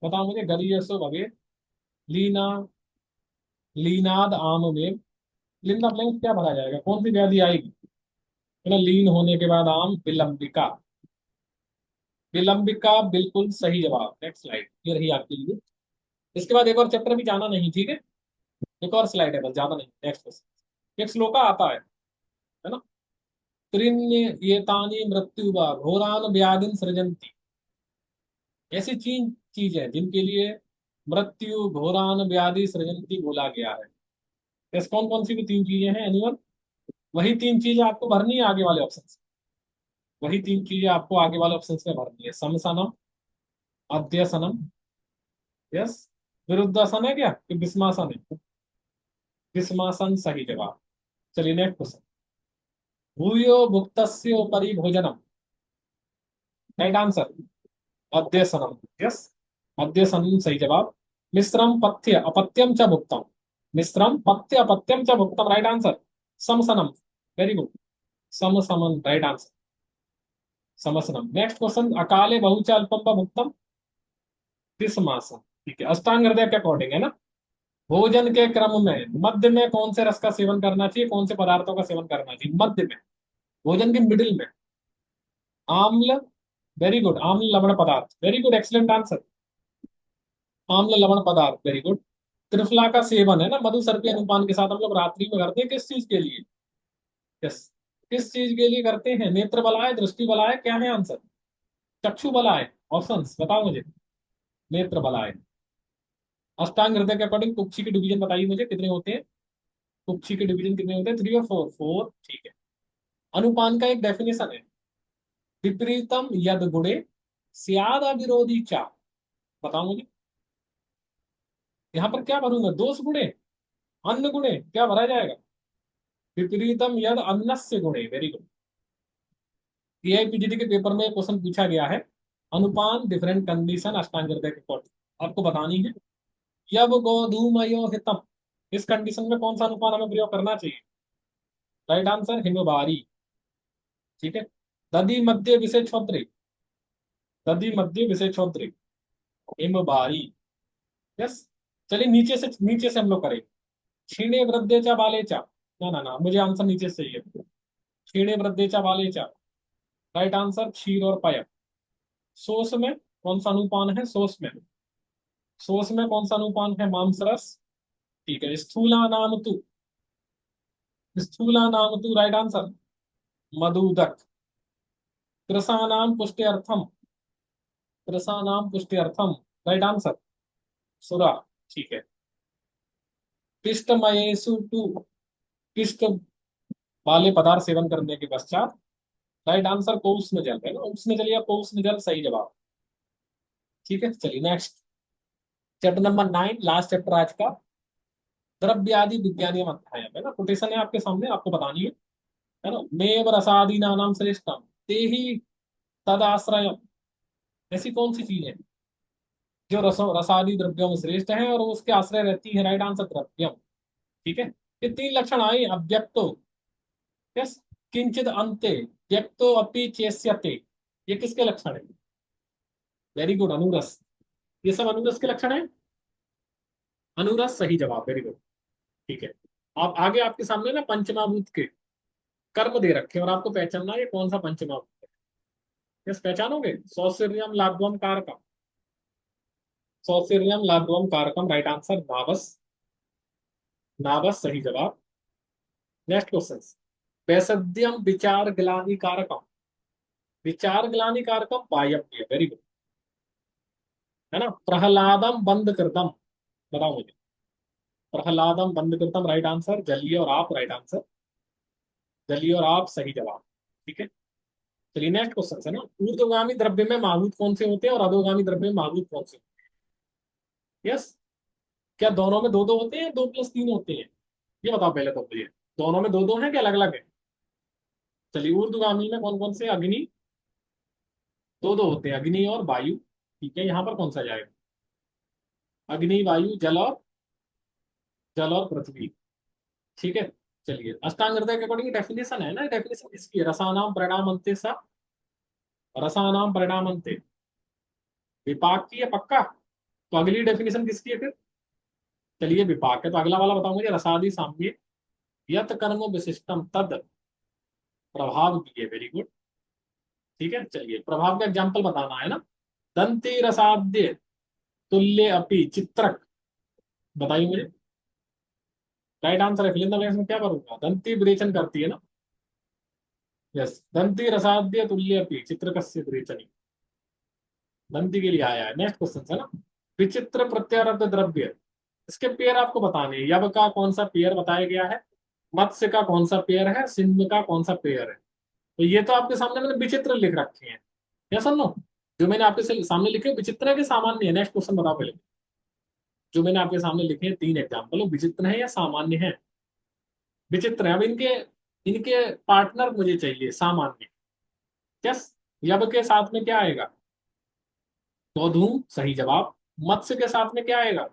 बताओ मुझे, गरीयसो भवेल लीना लीनाद आमदेव, लिंदा ब्लैंक क्या भरा जाएगा, कौन सी व्याधि आएगी, है ना, लीन होने के बाद आम, विलंबिका, विलंबिका बिल्कुल सही जवाब। नेक्स्ट स्लाइड, ये रही आपके लिए। इसके बाद एक और चैप्टर भी जाना नहीं, ठीक है, एक और स्लाइड है बस, ज्यादा नहीं। नेक्स्ट क्वेश्चन, एक श्लोका आता है ना, त्रिन्य ये तानी मृत्यु वा घोरान व्याधिन सृजंती, ऐसी चीज है जिनके लिए मृत्यु घोरान व्याधि सृजंती बोला गया है। ऐसे कौन कौन सी भी तीन चीजें हैं, एनीवन। वही तीन चीजें आपको भरनी है आगे वाले ऑप्शन, वही तीन चीजें आपको आगे वाले ऑप्शन में भरनी है, समसनम, अध्यसनम, यस, विरुद्धासन है क्या कि विस्मासन है, विस्मासन सही जवाब। चलिए नेक्स्ट क्वेश्चन, भूयो भुक्तस्य उपरि भोजनम, राइट आंसर अध्यसनम, यस, अध्यसनम सही जवाब। मिश्रम पथ्य अपत्यम च भुक्तम, मिश्रम पथ्य अपत्यम च भुक्तम, राइट आंसर समसनम, वेरी गुड, समसमन, राइट आंसर समसनम। नेक्स्ट क्वेश्चन, अकाले बहु च अल्पम व भुक्तम, तिसमासम, ठीक है, अष्टांग हृदय के अकॉर्डिंग है ना। भोजन के क्रम में मध्य में कौन से रस का सेवन करना चाहिए, कौन से पदार्थों का सेवन करना चाहिए मध्य में, भोजन के मिडिल में? आम्ल, वेरी गुड, आम्ल लवण पदार्थ, वेरी गुड, एक्सलेंट आंसर। आम्ल लवण पदार्थ, वेरी गुड। त्रिफला का सेवन है ना मधु सर्पी अनुपान के साथ हम लोग रात्रि में करते हैं, किस चीज के लिए? यस, किस चीज के लिए करते हैं? नेत्र बलाय, दृष्टि बलाय, क्या है आंसर? चक्षु बलाय, ऑप्शंस बताओ मुझे। नेत्र बलाय। अष्टांग हृदय के अकॉर्डिंग कुक्षी के डिवीजन बताइए मुझे, कितने होते हैं? कुक्षी के डिवीजन कितने होते हैं? 3 और 4? 4, ठीक है। अनुपान का एक डेफिनेशन है, विपरीतम यद गुणे स्याद अविरोधी चा। बताओ मुझे, यहाँ पर क्या भरूंगा? दोष गुणे, अन्न गुणे, क्या भरा जाएगा? विपरीतम यद अन्नस्य गुणे, वेरी गुड। एआईपीजीडी के पेपर में क्वेश्चन पूछा गया है, अनुपान डिफरेंट कंडीशन अष्टांग हृदय के अकॉर्डिंग आपको बतानी है। यब गोधूमयो हितम, इस कंडीशन में कौन सा अनुपान हमें प्रयोग करना चाहिए? राइट आंसर हिमबारी। ठीक है। दधि मध्य विषय छोत्री, दधि मध्य विषय छोत्री, हिमबारी। यस। चलिए नीचे से हम लोग करेंगे। क्षीणे वृद्धे चा बाले चा, ना ना ना, मुझे आंसर नीचे से चाहिए। क्षीणे वृद्धे चा बाले चा, राइट आंसर क्षीर और पय। सोस में कौन सा अनुपान है? सोस में कौन सा अनुपान है? मांसरस। ठीक है। स्थूला नाम तू, राइट आंसर मधुदक। कृषाणाम पुष्ट्यर्थम, कृषाणाम पुष्ट्यर्थम, राइट आंसर सुरा। ठीक है। पिष्टमयेषु टू, पिष्ट वाले पदार्थ सेवन करने के पश्चात, राइट आंसर को उष्ण जल है ना, उष्ण जल या को उष्ण जल, सही जवाब। ठीक है, चलिए next. Chapter number 9, last chapter आज का, द्रव्यादि विज्ञानीय अध्याय है ना, कोटेशन है आपके सामने, आपको बतानी है ना। मेव रसादि नाम श्रेष्ठम, ते ही तदाश्रय, ऐसी कौन सी चीज है जो रसादि द्रव्यों में श्रेष्ठ है और उसके आश्रय रहती है? राइट आंसर द्रव्यम। ठीक है। ये 3 लक्षण आए, अव्यक्तो, यस, किंचित अंते, व्यक्तो अपि चेष्यते, ये किसके लक्षण है? वेरी गुड, अनुरस। ये सब अनुरस के लक्षण है। अनुरस सही जवाब, वेरी गुड। ठीक है। आप आगे आपके सामने ना पंचमाभूत के कर्म दे रखे हैं और आपको पहचानना है ये कौन सा पंचमाभूत है। यस, पहचानोगे? सौसिर्यम लाघवम कारकम, सौसिर्यम लाघवम कारकम, राइट आंसर नाभस, नाभस सही जवाब। Next question. वैसद्यम विचार ग्लानि कारकम, विचार ग्लानि कारकम वायव्य, वेरी गुड, है ना। प्रहलादम बंद कृतम, बताओ मुझे। प्रहलादम बंद कृतम, राइट आंसर जलीय और आप, राइट आंसर जलीय और आप, सही जवाब। ठीक है। चलिए नेक्स्ट क्वेश्चन है ना, ऊर्ध्वगामी द्रव्य में महाभूत कौन से होते हैं और अधोगामी द्रव्य में महाभूत कौन से होते हैं? यस। क्या दोनों में दो दो होते हैं, 2+3 होते हैं? ये बताओ पहले तो मुझे, दोनों में दो दो हैं क्या अलग अलग है? चलिए, ऊर्ध्वगामी में कौन कौन से? अग्नि, दो दो होते हैं, अग्नि और वायु। ठीक है, यहाँ पर कौन सा जाएगा? अग्नि, वायु, जल और पृथ्वी। ठीक है। चलिए, अष्टांग हृदय के अकॉर्डिंग डेफिनेशन है ना, डेफिनेशन किसकी है? रसानाम परिणामन्ते सा, रसानाम परिणामन्ते, विपाक की है पक्का? तो अगली डेफिनेशन किसकी है फिर? चलिए विपाक है, तो अगला वाला बताओ मुझे, रसादि साम्य यत कर्म विशिष्टम तद प्रभाव की है, वेरी गुड। ठीक है। चलिए, प्रभाव का एग्जाम्पल बताना है ना। दंती रसाद्य तुल्य अपि चित्रक, बताइए मुझे। राइट आंसर है, फिल इन द ब्लैंक्स में क्या करूंगा? दंती विरेचन करती है ना। यस, दंती रसाद्य तुल्य अपि चित्रकस्य विरेचनी, दंती के लिए आया है। नेक्स्ट क्वेश्चन है ना, विचित्र प्रत्यारब्ध द्रव्य, इसके पेयर आपको बताने हैं। यव का कौन सा पेयर बताया गया है, मत्स्य का कौन सा पेयर है, सिंह का कौन सा पेयर है? तो ये तो आपके सामने मैंने विचित्र लिख रखे हैं, यस और नो? जो मैंने आपके सामने लिखे विचित्र है कि सामान्य है? नेक्स्ट क्वेश्चन बताओ पहले। जो मैंने आपके सामने लिखे हैं 3 एग्जाम्पल, वो विचित्र है या सामान्य है? विचित्र है। अब इनके इनके पार्टनर मुझे चाहिए सामान्य। यस। यब के साथ में क्या आएगा? धूम, सही जवाब। मत्स्य के साथ में क्या आएगा?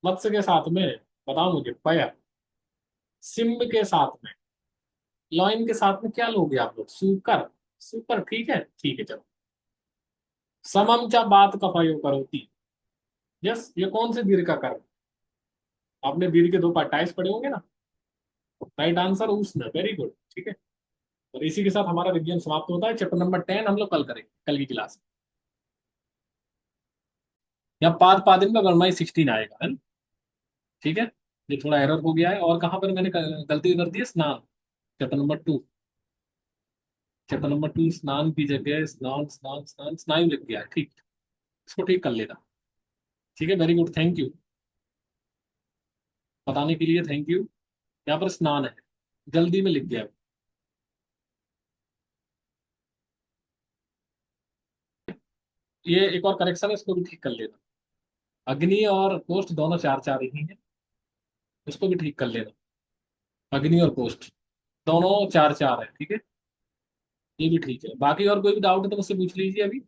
मत्स्य के साथ में, बताओ मुझे, पय। सिंह के साथ में, लॉइन के साथ में क्या लोगे आप लोग? सुकर, सुपर, ठीक है, ठीक है, चलो। समम चा बात का प्रयोग करो थी, यस, ये कौन से दीर्घ का कर्म? आपने दीर्घ के दो पार्ट टाइप्स पढ़े होंगे ना। राइट आंसर उष्ण, वेरी गुड, ठीक है। और इसी के साथ हमारा विज्ञान समाप्त होता है। चैप्टर नंबर 10 हम लोग कल करेंगे, कल की क्लास में। या पाद पादिन का गणमाई 16 आएगा, है ना। ठीक है। ये थोड़ा एरर हो गया है, और कहाँ पर मैंने गलती कर दी है, स्नान। चैप्टर नंबर 2, चैप्टर नंबर 2 स्नान की जगह स्नान स्नान स्नान स्नायु लिख गया है, ठीक। इसको ठीक कर लेना। ठीक है, वेरी गुड, थैंक यू। बताने के लिए थैंक यू। यहाँ पर स्नान है, जल्दी में लिख गया है। ये एक और करेक्शन है, इसको भी ठीक कर लेना। अग्नि और कोष्ठ दोनों चार चार ही हैं, इसको भी ठीक कर लेना। अग्नि और कोष्ठ दोनों चार चार है, ठीक है। ये भी ठीक है। बाकी और कोई भी डाउट है तो मुझसे पूछ लीजिए अभी।